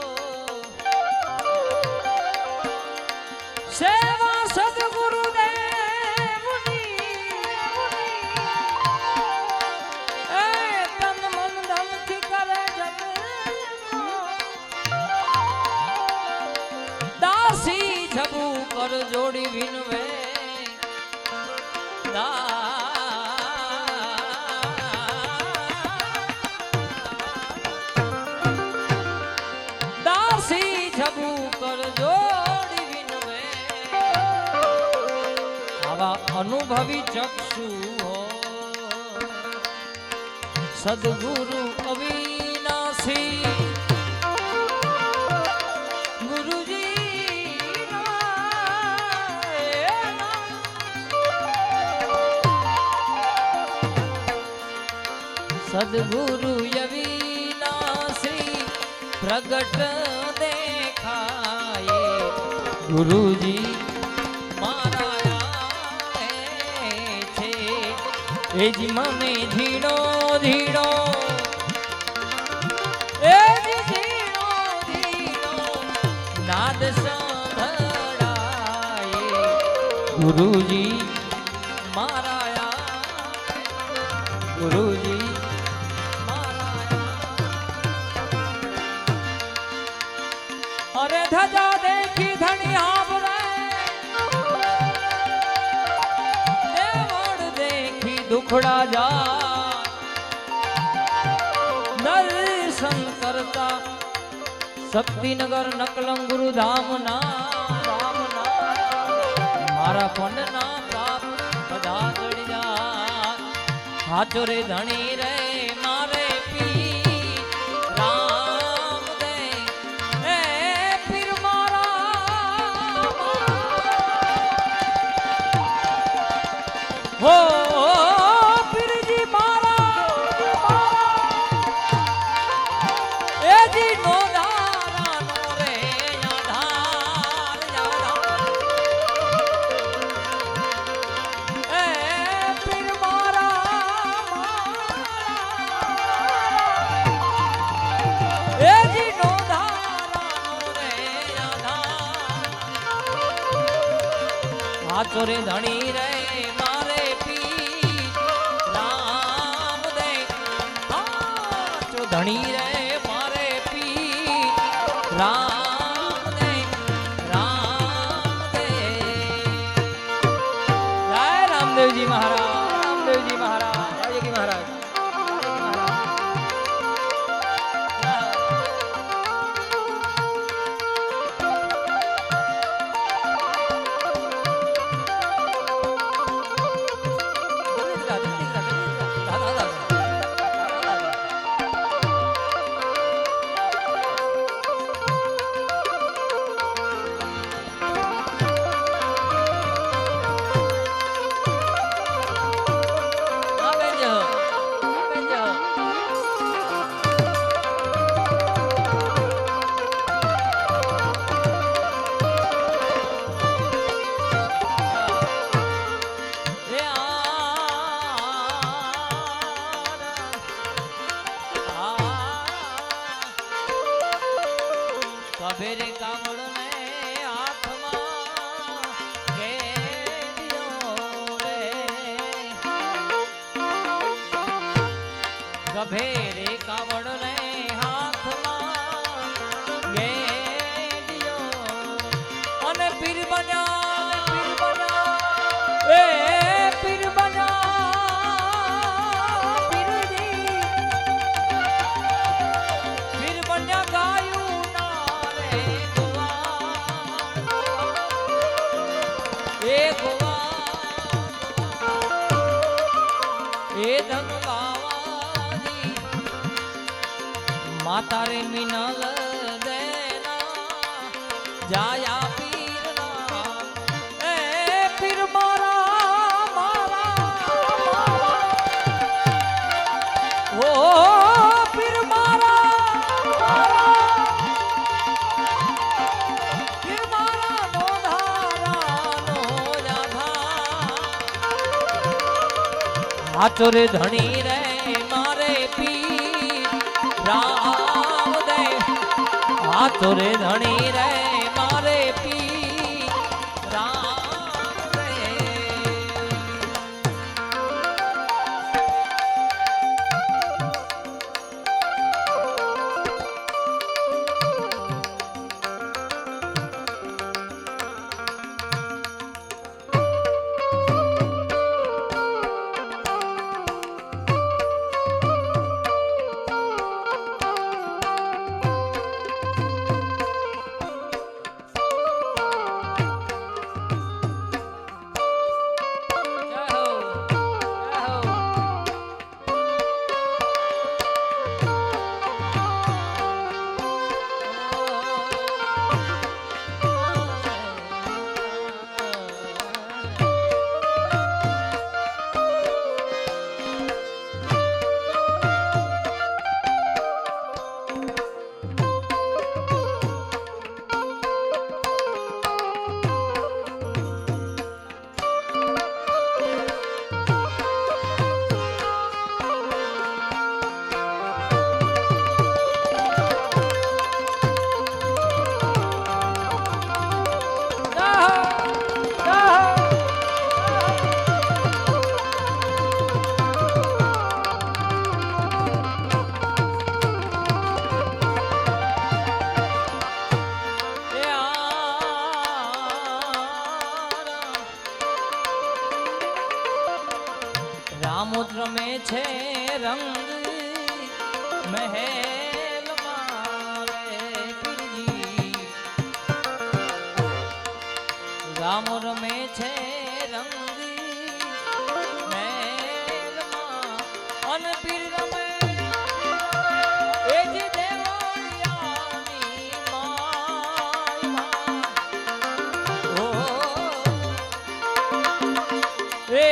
सेवा सदगुरु देवनी तन मन धन थी करे जन दासी जबू कर जोड़ी विनवे दासी जबू कर जोड़ी विनवे आवा अनुभवी चक्षु हो સદગુરુ અવિનાશી ગુરુજી સદગુરુ અવિનાશી પ્રગટ દેખાય ગુરુજી મારા છે એ જ મને ધીણો ધીણો એ જ ધીણો ધીણો નાદ સંભળાય ગુરુજી મારા ગુરુજી અરે ધજા દેખી ધણી આભરે દેવળ દેખી દુખડા જા દર્શન કરતા શક્તિનગર નકલમ ગુરુ ધામના મારા પંડના પાપ બધા ચડી જા હાચો રે ધણી રે મારે પી રામ દે એ પીર મારા હો પીરજી મારા એ જી નો ધારા નો રે યાધાર યાધાર એ પીર ચોરે ધણી રે મારે પી રામ દે ચો ધણી રે મારે પી રામ દે જય રામદેવજી મહારાજ જય મહારાજ કભેરે કામળ ને હાથમાં ઘેર્યો રે કભેરે કામળ ને હાથમાં ઘેર્યો અને પીર બન્યા એ પીર બન્યા પીરજી પીર બન્યા ગાયું माता रे मिनल देना जाया पीर ना ए पीर मारा ओ पीर मारा पीर मारा नो धारा नो जाधा हाचो रे धणी रे मारे पीर राम दे हाथो रे धणी रे मारे पी राम दे રામો રમે છે રંગ મહેલ મારે પીરજી રામ રમે છે રંગ મહેલમાં અન પીર રમે એ જ દેવળિયાની માયમાં ઓ એ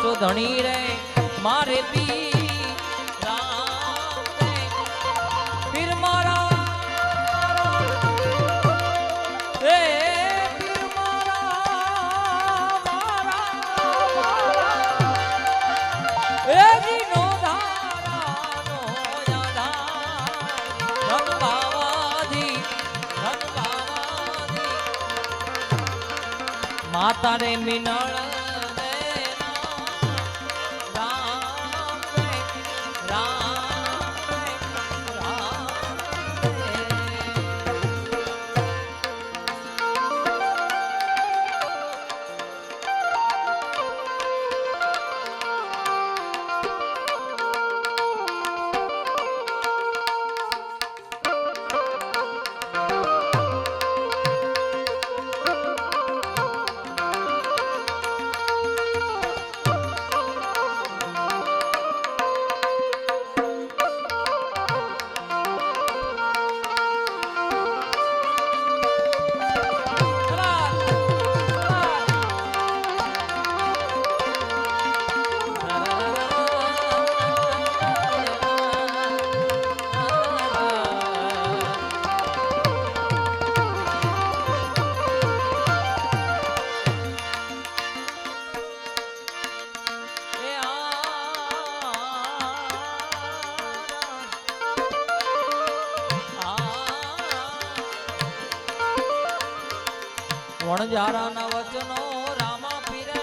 તો ધણી રે મારે પી રામ રે પીર મારા એ પીર મારા એ જીનો ધારાનો યાદા ધન બાવાજી માતા રે મિનળ વણજારાના વચનો રામા પીરે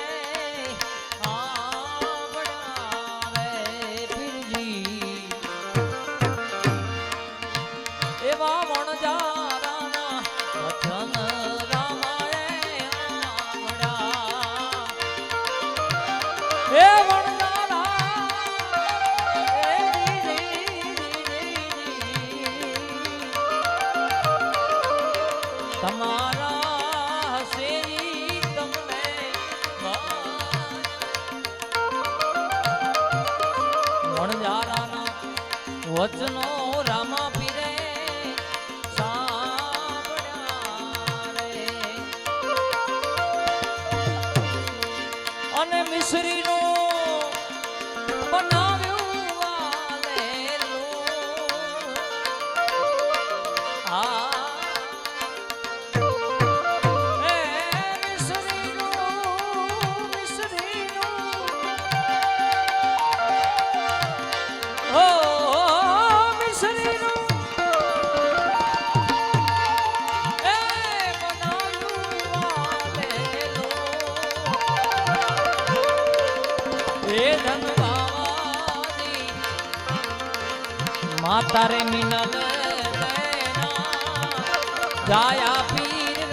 રે પીરજી એવા વણજારાના વચન રામાએ એ વણજારા તમારા વચનો રામા પીરે સાંભળ્યા રે અને મિશ્રીનું બનાવ્યું વાલેલું માતા રે મિનલ જાયા પીર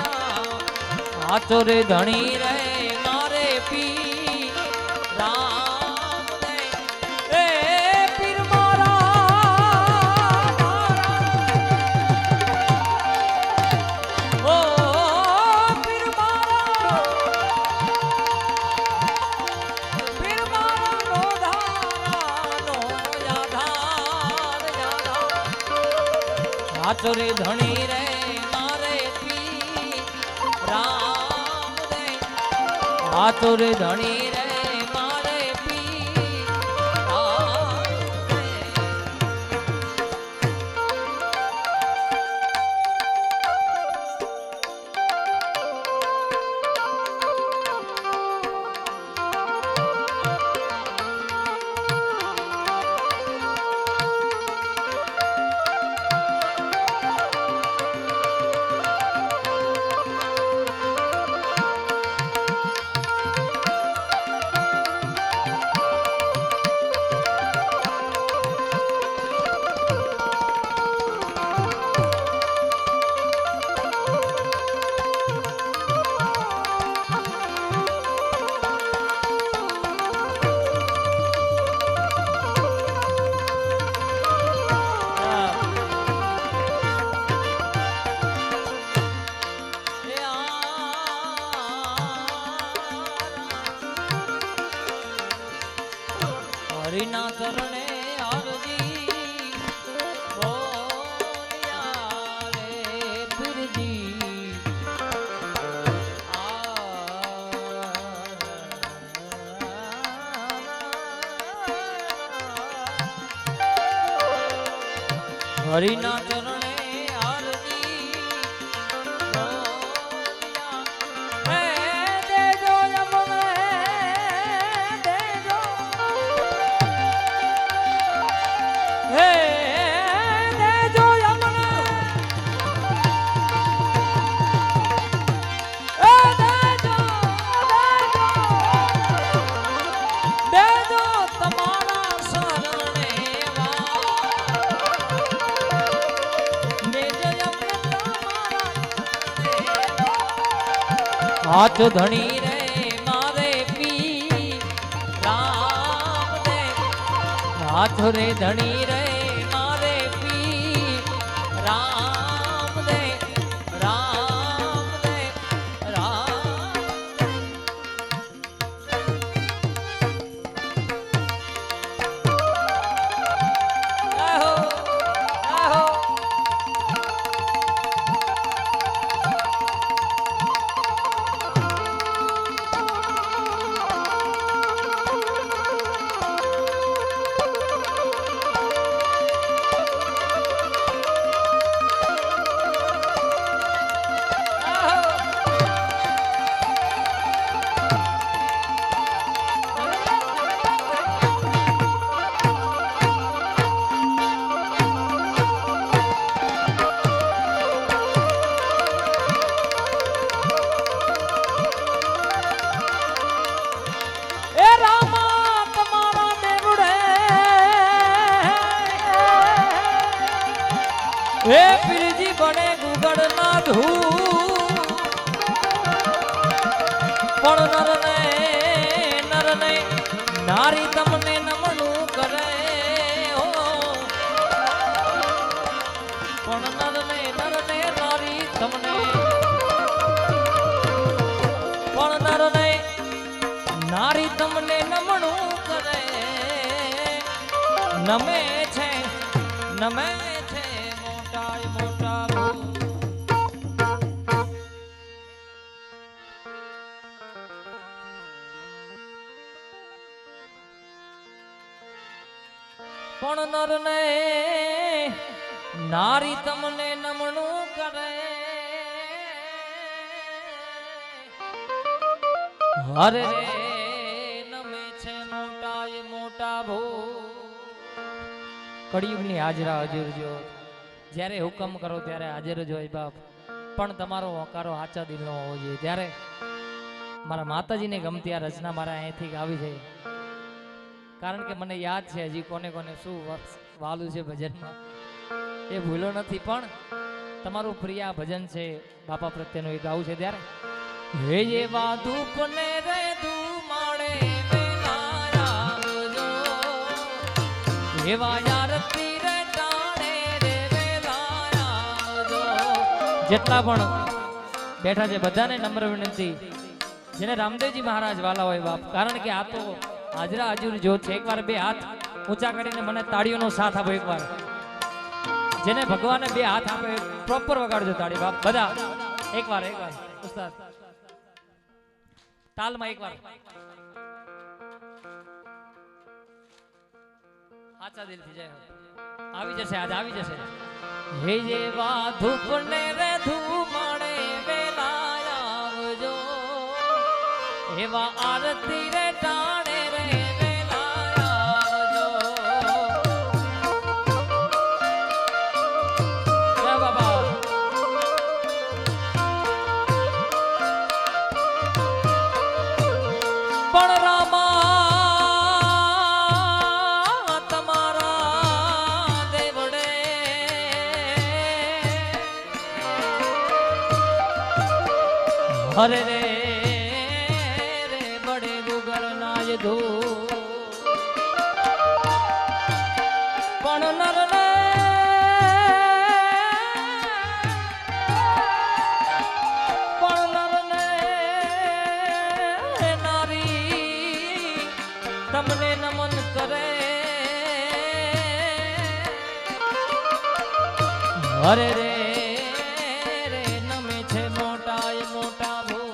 હાચો રે ધણી રે મારે પી રામ રે એ પીર મારા ઓ પીર મારા નો ધારાનો હાચો રે ધણી રે મારે પી રામ રે હાચો રે ધણી રે મારે પી રામ રે હરિના ચરણે આરતી બોલ્યા, હે દેજો અમને દેજો, હે દેજો અમને, હે દેજો દેજો તમારા શરણે હાથ ધણી રે મારે પી રામ દે, હાથ રે ધણી રે મારે પી રામ દે, રામ દે, રામ દે. આહો આહો હે પીરજી બને ગુગળ ના ધૂ, પણ નરને નારી તમને નમણું કરે હો, પણ નરને નારી તમને, પણ નરને નારી તમને નમણું કરે, નમે છે નમે છે મોટા ભૂ. પણ નરને નારી તમને નમણું કરે, હરે નમે છે મોટા ભૂ. કળિયુગની હાજરા હજુર જો, જ્યારે હુકમ કરો ત્યારે હાજર જ હોય બાપ, પણ તમારો હોકારો સાચા દિલનો હોવો જોઈએ. ત્યારે મારા માતાજીને ગમતી આ રચના મારા અહીંથી ગાવી છે, કારણ કે મને યાદ છે હજી કોને કોને શું વાલું છે ભજનમાં એ ભૂલો નથી, પણ તમારું પ્રિય ભજન છે બાપા પ્રત્યેનું એ ગાવું છે. ત્યારે હે એવા ધૂપને રે ધૂમાડે વેલાયા જો, એવા આરતી રે ટાણે રે વેલાયા જો. જેટલા પણ બેઠા છે બધાને નમ્ર વિનંતી, જેને રામદેવજી મહારાજ વાલા હોય બાપ, કારણ કે આ તો હાજરા હજુર જો છે. એકવાર બે હાથ ઊંચા કરીને મને તાળીઓનો સાથ આપો. એકવાર જેને ભગવાને બે હાથ આપે પ્રોપર વગાડજો તાળી બાપ બધા. એકવાર ઉસ્તાદ તાલમાં એકવાર સાચા દિલથી જય આવી જશે, આજ આવી જશે. હે જેવા ધૂપને રે ધૂમાડે વેલાયા આવજો, એવા આરતી રે ટાણે રે વેલાયા આવજો. જય બાબા. પણ રામા તમારા દેવડે હરે રે બડે ગુગળ નાય ધો, પણ નરને નારી તમને નમન કરે, હરે રે નમે છે મોટા ભૂ.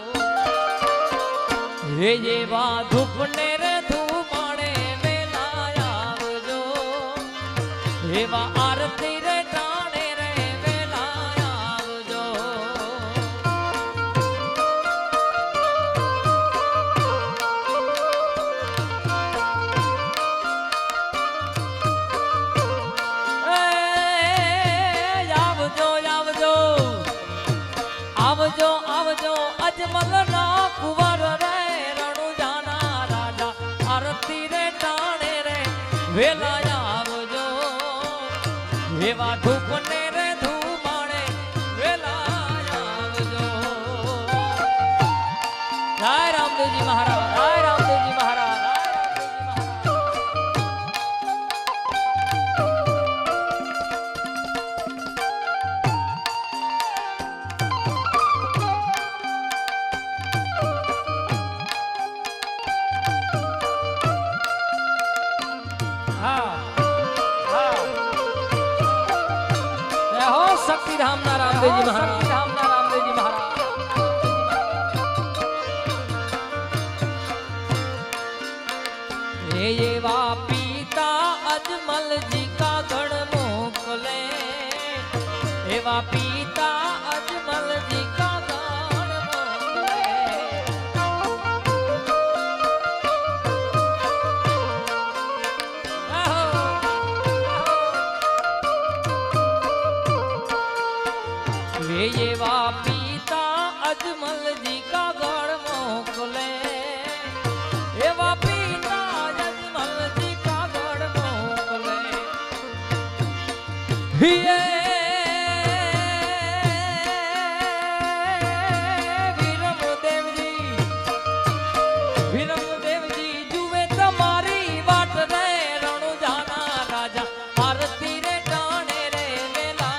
હે જેવા ધૂપને રે ધૂમાડે વેલાયા આવજો, એવા આરતી રે ટાણે રે વેલા આવજો આવજો આવજો અજમલ ના કુંવર રે રણુજાના રાજા આરતી રે ટાણે રે વેલા આવજો એવા ધૂપને રે ધૂમાણે વેલા આવજો જય રામદેવજી મહારાજ જય રામદેવજી મહારાજ शक्ति धाम ना रामदेव जी महाराज धाम ना रामदेव जी महाराज ये पीता अजमल जी का गण मोकले एवा पीता अजमल जी का गण मोकले एवा पीता अजमल जी का गण मोकले एवा पीता अजमल जी का गण मोकले वीरमदेव जी जुए तमारी वाट रे रणुजाना राजा आरती रे टाणे रे वेला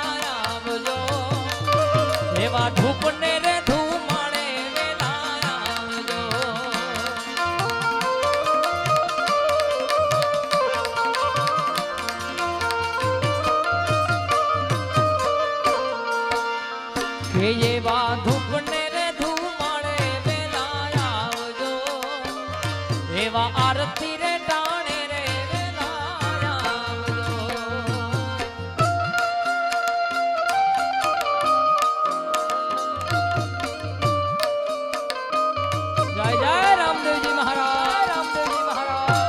आवजो एवा धूपने रे धूमाणे वेला आवजो के एवा धूपने रे धूमाणे वेला आवजो एवा आरती रे टाणे रे वेला आवजो जय जय रामदेव जी महाराज रामदेव जी महाराज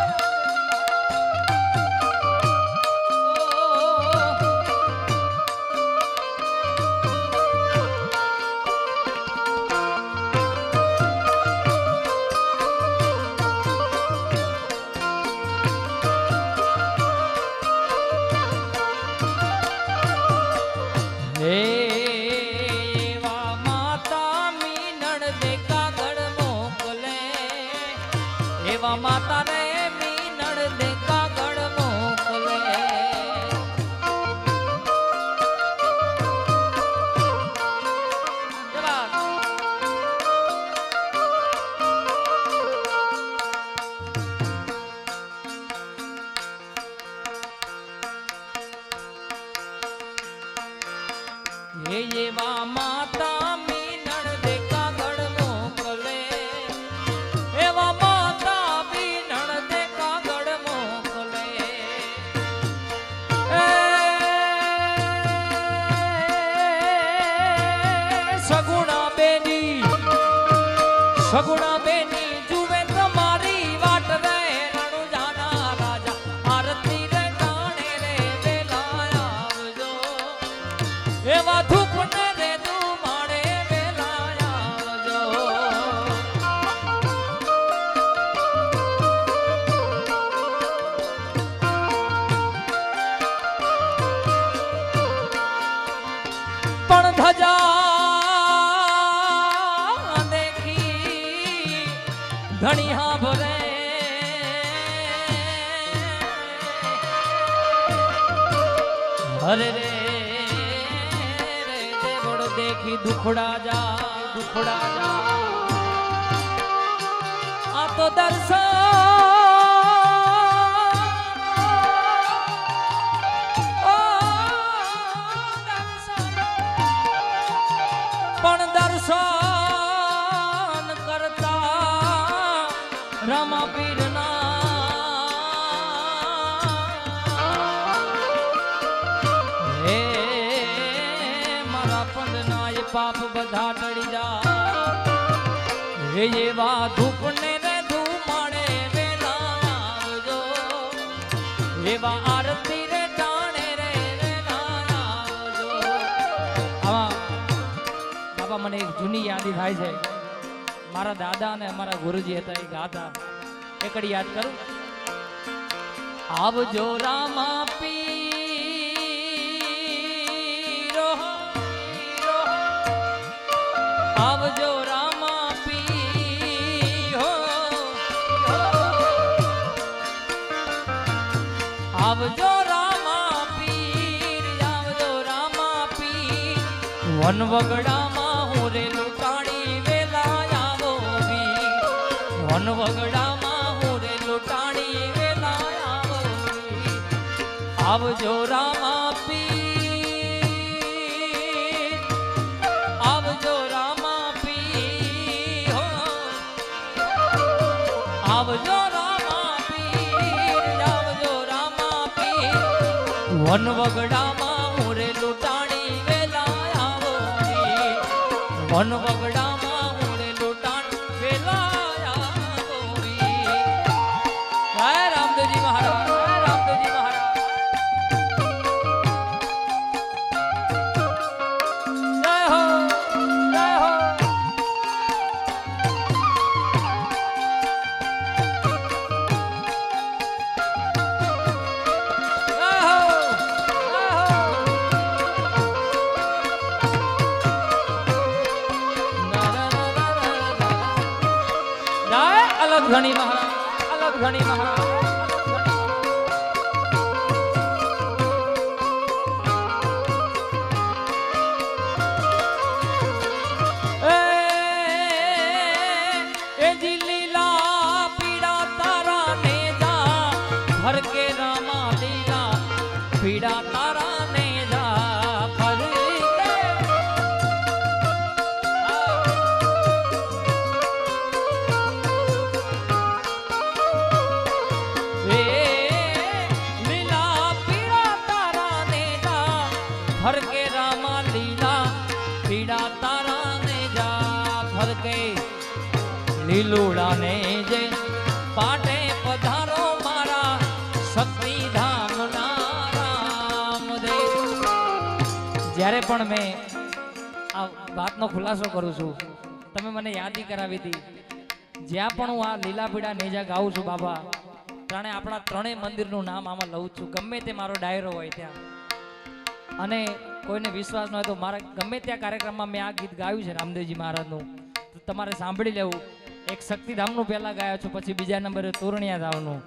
एवा माता मीनड़ देखा गढ़ मोकले एवा माता रे मीनड़ देखा गढ़ मोकले एवा माता मीनड़ देखा गढ़ मोकले एवा माता मीनड़ देखा गढ़ मोकले सगुणा बेनी जुवे तमारी वाट रे रणुजाना राजा आरती रे टाणे रे वेला आवजो एवा धूपने रे धूमाणे वेला आवजो पण धजा देखी धनिया भरे हरे रे देखी दुखड़ा जा आ तो दर्शन पण दर्शन करता रमा पीरना પાપ બધા ટળી જા હે એવા ધૂપને રે ધૂમાડે વેલા આવજો એવા આરતી રે ટાણે રે વેલા આવજો આમાં બાબા મને એક જૂની યાદી થાય છે મારા દાદા અને અમારા ગુરુજી હતા એ ગાતા એકડી યાદ કરું આવજો રામા પીરો આવજો રામા પીરો આવજો રામા પીર આવજો રામા પીર વન વગડામાં હું રે લૂંટાણી વેલા આવો વીર વન વગડામાં હું રે લૂંટાણી વેલા આવો વીર આવજો રામા પીર આવજો રામા પીર હો આવજો રામા પીર આવજો રામા પીર વન વગડામાં હું રે લૂંટાણી વેલા આવો વીર વન વગડામાં હું રે લૂંટાણી વેલા આવો વીર જય રામદેવજી મહારાજ જય રામદેવજી મહારાજ જય હો જય હો અલગ ઘણી મહારાજ અલગ ઘણી મહારાજ એ જી લીલા પીડા તારા ને જા ભર કે રામા લીલા પીડા તારા ને જા ભર भर के रामा लीला पीड़ा तारा ने जा भर के લીલુડા ને જે પાટે પધારો મારા શક્તિ ધામ ના રામદેવ જ્યારે પણ મેં આ વાતનો ખુલાસો કરું છું તમે મને યાદી કરાવી હતી જ્યાં પણ હું આ લીલા પીડા નેજા ગાઉં છું બાબા આપણા ત્રણેય મંદિરનું નામ આમાં લઉં છું ગમે તે મારો ડાયરો હોય ત્યાં અને કોઈને વિશ્વાસ ન હોય તો મારા ગમે ત્યાં કાર્યક્રમમાં મેં આ ગીત ગાયું છે રામદેવજી મહારાજનું તો તમારે સાંભળી લેવું એક શક્તિધામનું પહેલાં ગાયો છું પછી બીજા નંબરે તોરણિયા ધામનું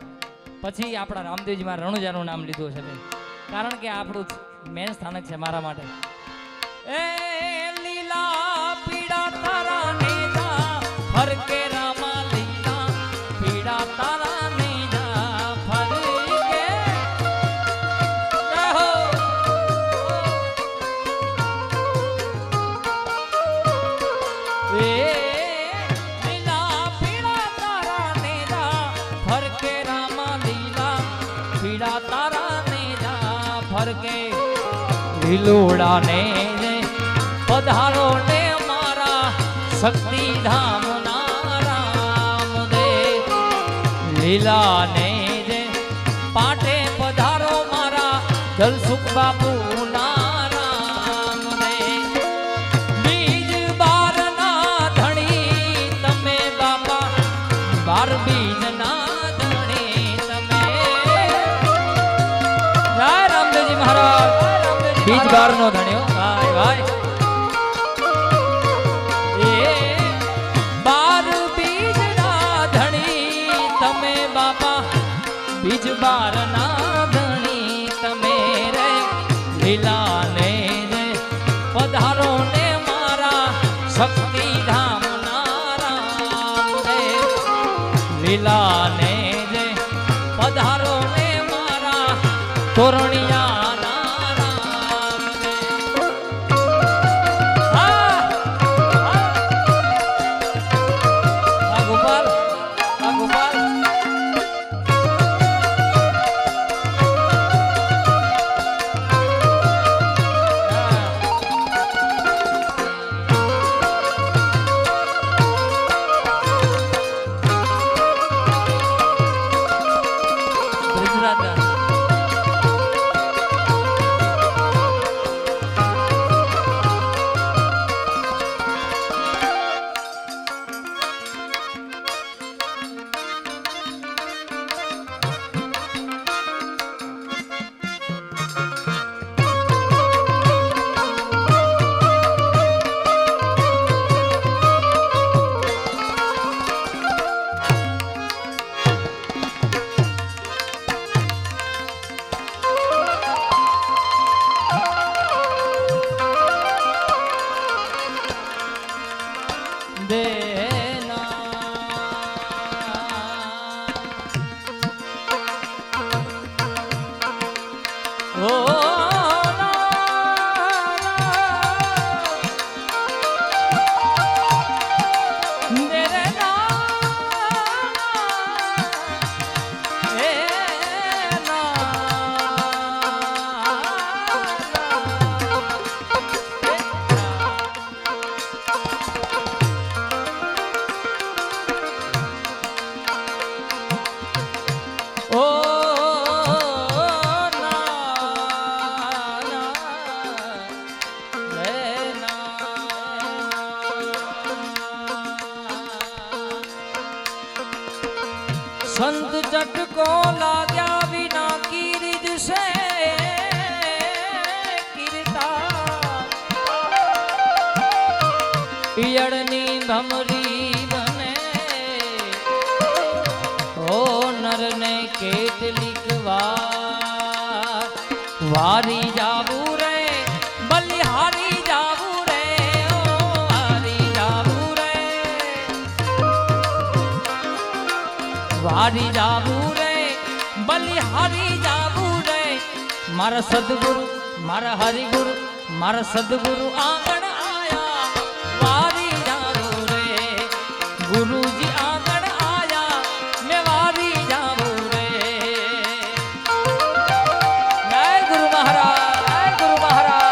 પછી આપણા રામદેવજી મહારાજ રણુજાનું નામ લીધું છે કારણ કે આપણું મેન સ્થાનક છે મારા માટે એ લીલા પીડા તારા ને જા ભર કે રામા લીલા પીડા તારા ને જા ભર કે લીલા પીડા તારા ને જા ભર કે રામા લીલા પીડા તારા ને જા ભર કે લીલુડા ને પધારો ને મારા શક્તિ ધામ ના રામદેવ લીલા ને પાટે પધારો મારા જલસુખ બાપુ ના રામદેવ બીજ બાર ના ધણી તમે બાપા બાર બીજ ના ધણી તમે જય રામદેવજી મહારાજ બીજ બાર નો ધણ્યો ભાઈ ભાઈ એ બાર બીજ ના ધણી તમે બાપા બીજ બાર ના ધણી તમે રે લીલા ને પધારો ને મારા શક્તિ ધામ ના રામદેવ લીલા ને પધારો ને મારા તોરણિયા संत चटको लाग्या बिना कीरिज से कीरता ईयड़नी भमरी बने ओ नर ने केटलिक वारी जाबू रे बलिहारी जाबू रे ओ हारी जाबू रे वारी जाबू रे बलिहारी जाबू रे मारा सदगुरु मारा हरिगुरु मारा सदगुरु आंगण आया वारी जाबू रे गुरुजी आंगण आया मैं वारी जाबू रे जय गुरु महाराज जय गुरु महाराज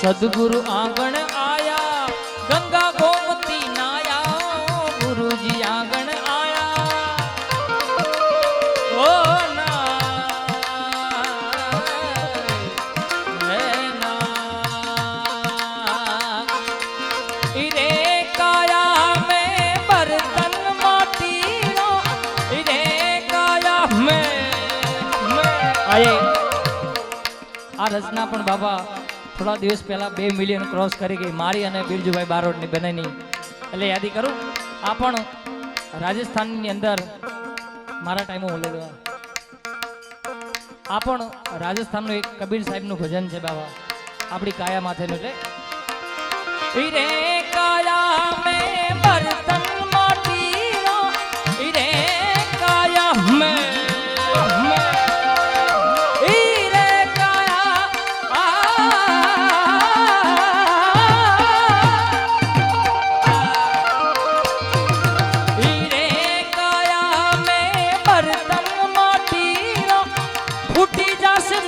सदगुरु आंगण आया गंगा गोमती नाया गुरुजी आंगण आया ओ ना ना इरे काया में बर्तन माटी रो इरे काया में आए आ रचना पण बाबा थोड़ा दिवस पहला 2 मिलियन क्रॉस करी गई मारी अने बिरजुभाई बारोटनी बनेनी એટલે યાદી કરું આ પણ રાજસ્થાનની અંદર મારા ટાઈમે હું લેવા આ પણ રાજસ્થાનનું એક કબીર સાહેબનું ભજન છે બાબા આપણી કાયા માથેનું એટલે ઈરે કાયા મે બર્તન માટીનો ઈરે કાયા મે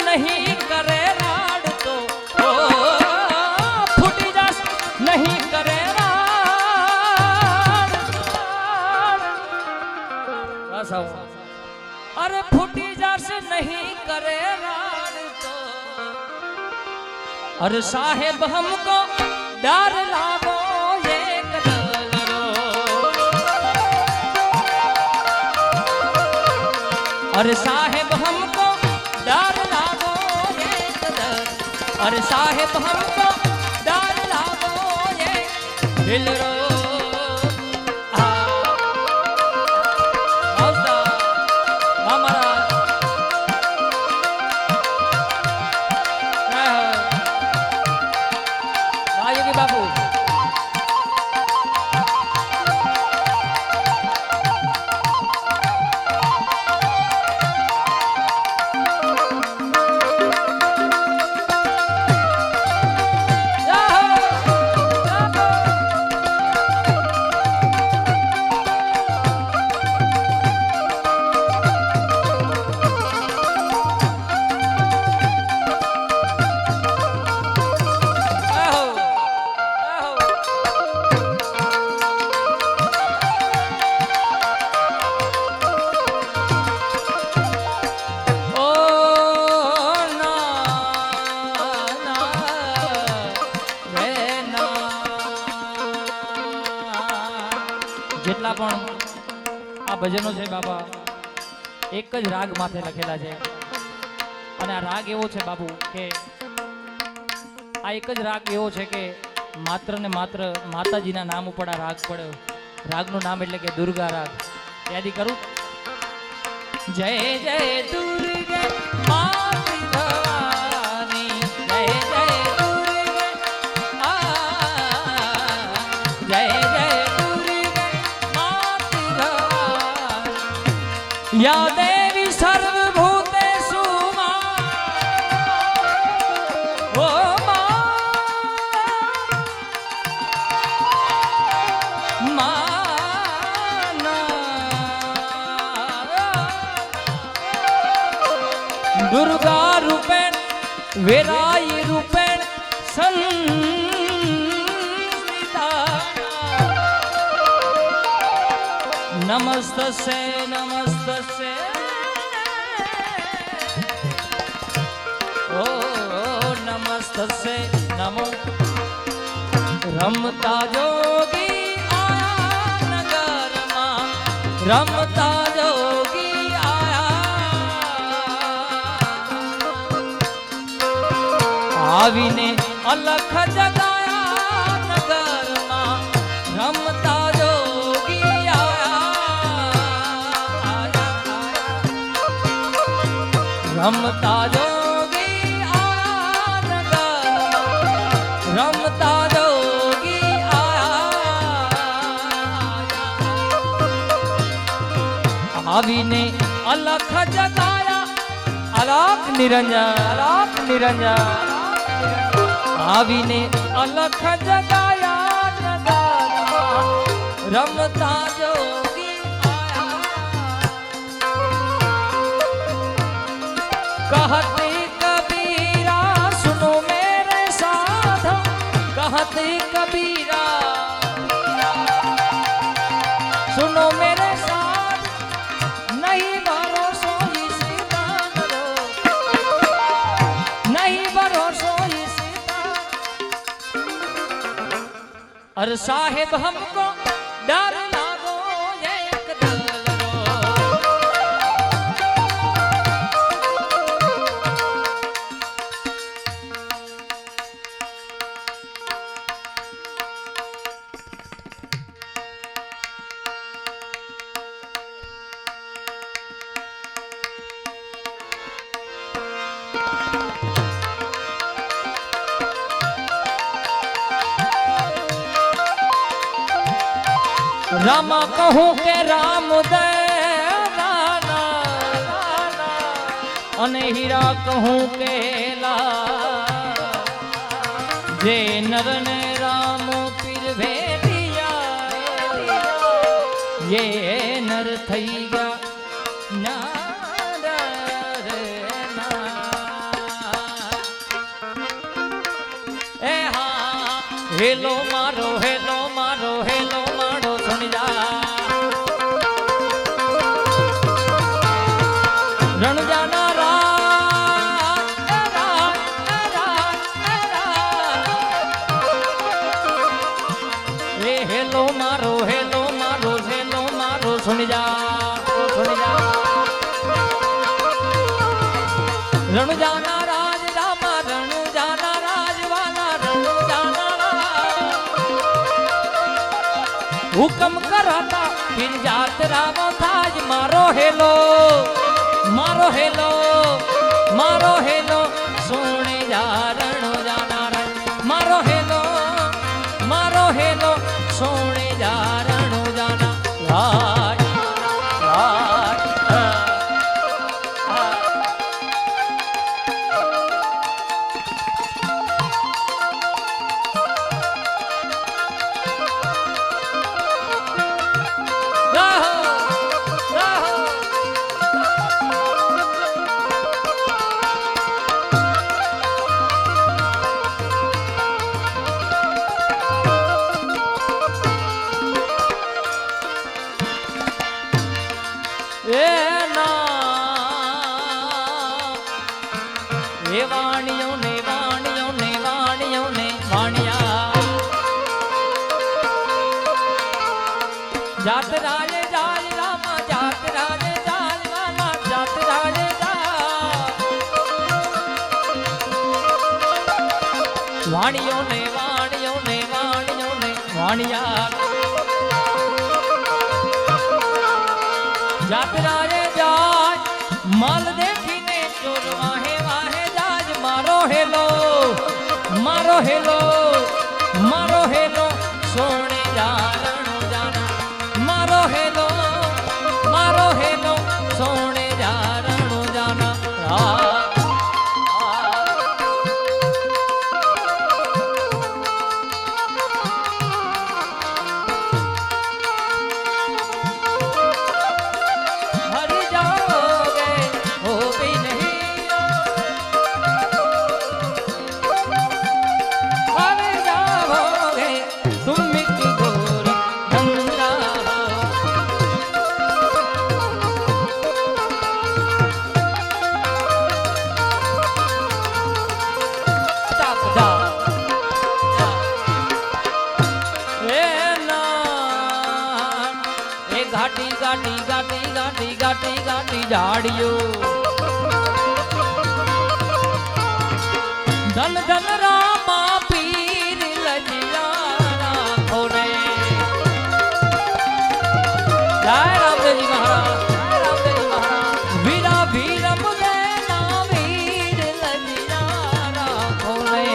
नहीं करे राड तो फूटी जास नहीं करे राड अरे फूटी जास नहीं करे राड तो अरे साहेब हमको डर लागो ये कदरो अरे साहेब हमको डर लागो ये कदर अरे साहेब हमको डर लागो ये दिल रो हमारा योगी बाबू જેટલા પણ આ ભજનો છે બાબા એક જ રાગ માથે લખેલા છે અને આ રાગ એવો છે બાબુ કે આ એક જ રાગ એવો છે કે માત્ર ને માત્ર માતાજીના નામ ઉપર આ રાગ પડ્યો રાગનું નામ એટલે કે દુર્ગા રાગ યાદી કરું જય જય દુર્ગા માતી ભવાની જય જય દુર્ગા જય જય या देवी सर्वभूतेषु ओ दुर्गा रूपेण वेराई रूपेण संविदा नमस्तस्यै नमस्तस्यै ओ नमस्तस्यै नमो रमता जोगी आया नगर मां रमता जोगी आया आवीने अलख जगाया नगर मां रमता जोगी आया रमता जोगी आया नगर रमता जोगी आया आवीने अलख जगाया अलख निरंजन आवीने अलख जगाया नगरमा रमता जोगी आया कहते कबीरा सुनो मेरे साधो कहते कबीरा सुनो मेरे साथ नहीं भरोसो इसी करो नहीं भरोसो अरे साहेब हमको डर लागो एक दलरो रामा कहूँ के राम दाना अने हीरा कहूँ के ला जे नर ने राम पीर भेटिया ये नर थई गया नार ना ए हाँ हेलो मारो हेलो मारो हेलो रण जाना हेलो मारो हेलो मारो हेलो मारो सुन जा रण जाना राज रामा रण जाना राज वाला रण जाना हुक्म कराता फिर जात रामो थाज मारो हेलो सोने जा रणो जाना रण मारो हेलो सोने जा रणो जाना राज राज जात राजे जाज रामा जात राजे जाज रामा जात राजे वाणियों ने वाणिया जात राजे जाज माल देखी ने चोर वाहे वाहे जाज मारो हेलो सोने जा रणो जाना मारो हेलो सोने जा रणो जाना हरि जाओगे हो भी नहीं ગાટી ગાટી ગાટી ગાટી ગાટી જાડિયો ધન ધન રામા પીર લજિયા ખોરે જય રામદેવજી મહારાજ જય રામદેવજી મહારાજ વીરા વીર મુદે ના વીર લજિયા ખોરે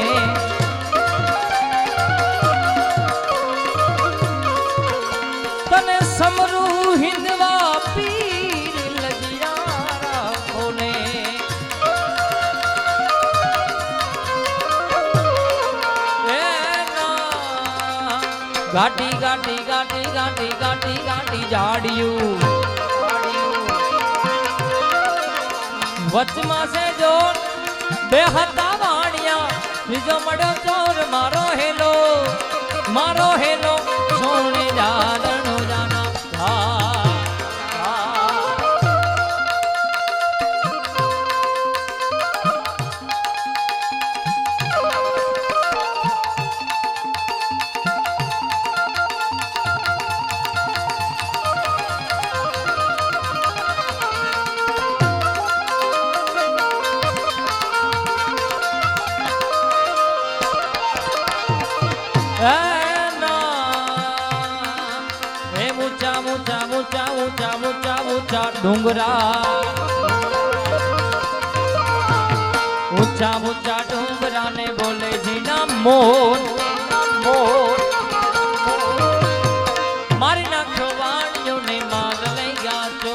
તને સમરુ હિંદવા પીર લજિયા ખોરે ગાટી ગાટી ગાટી ગાટી ગાટી ગાટી જાડિયું વચમાં સે જોર બે હતા વાણિયા ત્રીજો મળ્યો ચોર મારો હેલો સોને જાદણો જાના ડુંગરા ઊંચા ઊંચા ડુંગરા ને બોલે જીના મોર મારી નાખ્યો વાણીઓ ને માલ લઈ ગયા છો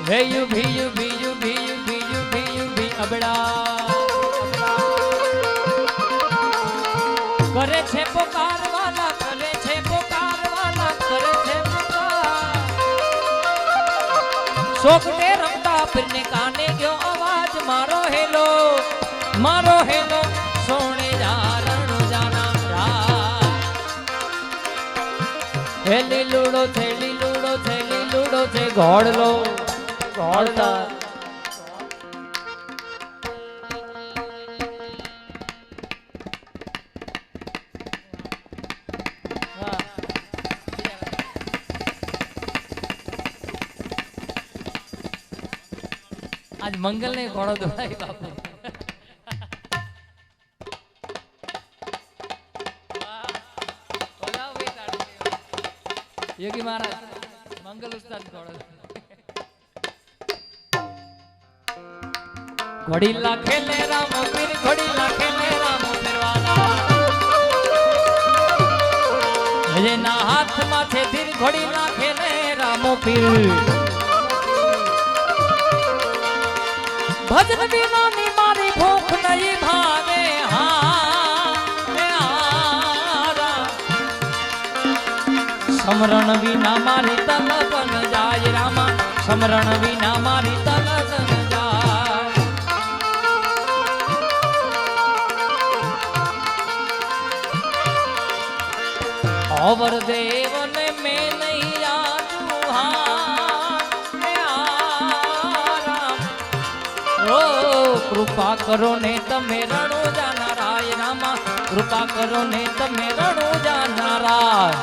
હે યુ ભી અબડા કરે છે પોકારવાલા કરે છે પોકારવાલા કરે છે પોકાર શોકને રમતા પીરને કાને ગયો અવાજ મારો હેલો સોને જારણો જાના રા હેલી લૂડો છે ઘોડલો ઘોડતા आज मंगल ने घोड़ो दौड़ाई बापू योगी महाराज मंगल उस्ताद घोड़ो घोड़ी लाखे ले रामो पीर घोड़ी लाखे ले रामो पीरवाला मुझे ना हाथ माथे तीर घोड़ी लाखे ले रामो पीर भजन बिना नी मारी भूख नहीं भागे समरण बिना मारी तलबन जाय रामा समरण बिना मारी तलबन जाय और देव ने मैं नहीं आजू कृपा करो ने तमे रणो जाना राय रामा कृपा करो ने तमे रणो जाना राय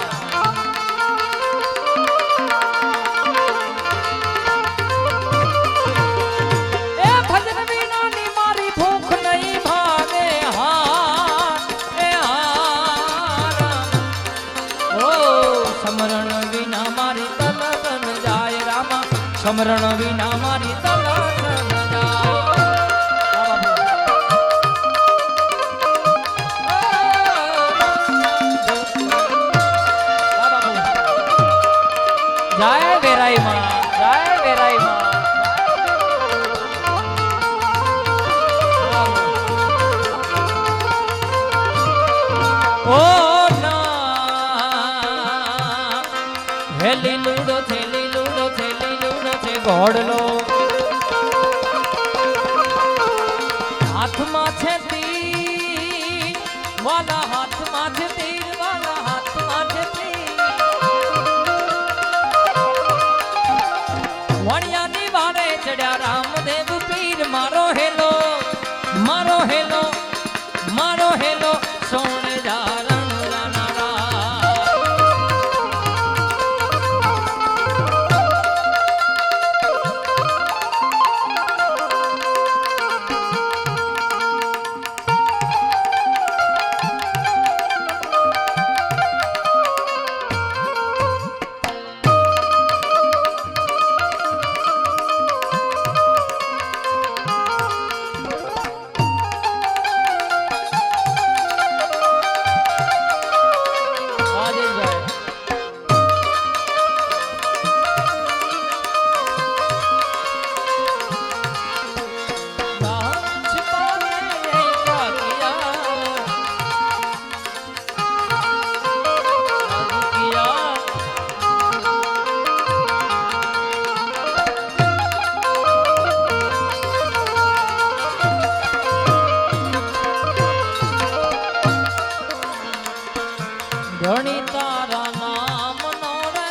ए भजन बिना नी मारी भूख नहीं भागे ओ समरण बिना मारी तलबन जाय रामा समरण बिना मारी तलबन जाय जय वेराई माँ जय वेराई माँ ओ ना हेली लूडो थे घोड़लो हाथ माथे तीर वाला हाथ माथे तीर वाला हाथ माथे तीर वणिया नी वारे चढ़्या रामदेव पीर मारो हेलो ધણી તારા નામ નો રે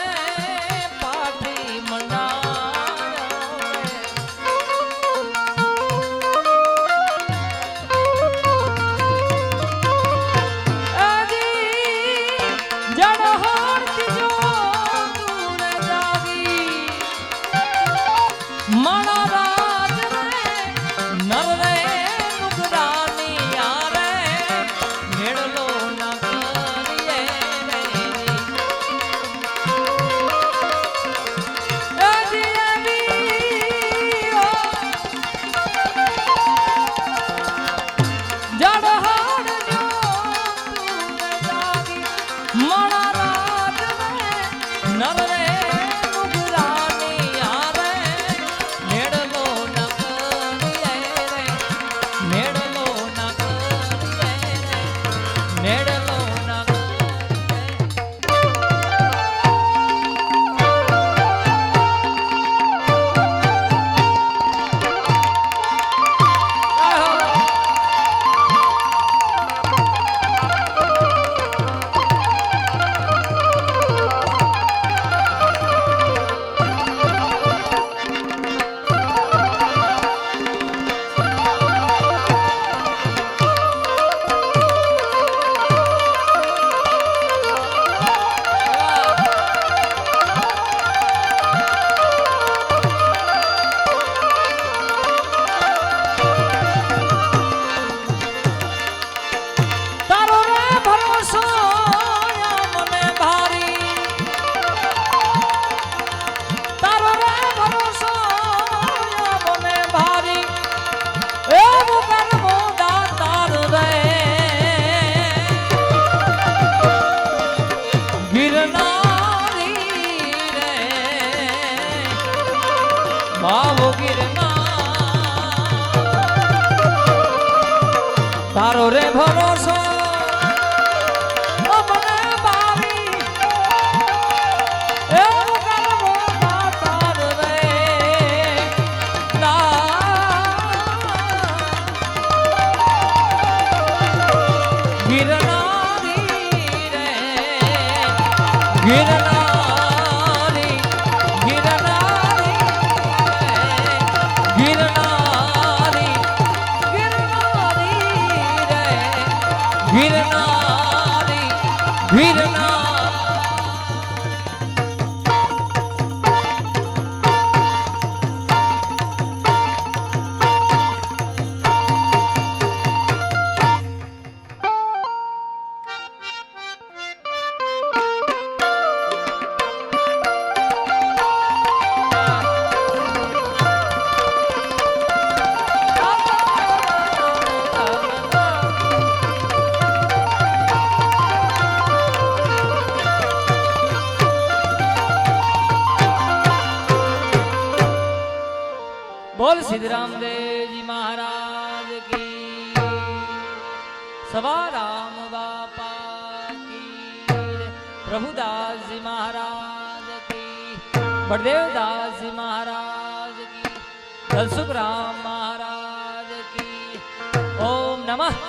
પાઠી તારો રે ભરોસો મને બાવી એવું કરવો તાર રે ગિરનારી રે ગિરનારી ગિરનારી ગિરનારી ગિરનારી ગિરનારી बोल सिद्धराम देव जी महाराज की सवा राम बापा की प्रभुदास जी महाराज की बड़देवदास जी महाराज की दलसुख राम महाराज की ओम नमः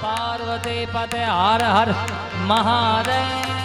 पार्वती पते हर हर महादेव।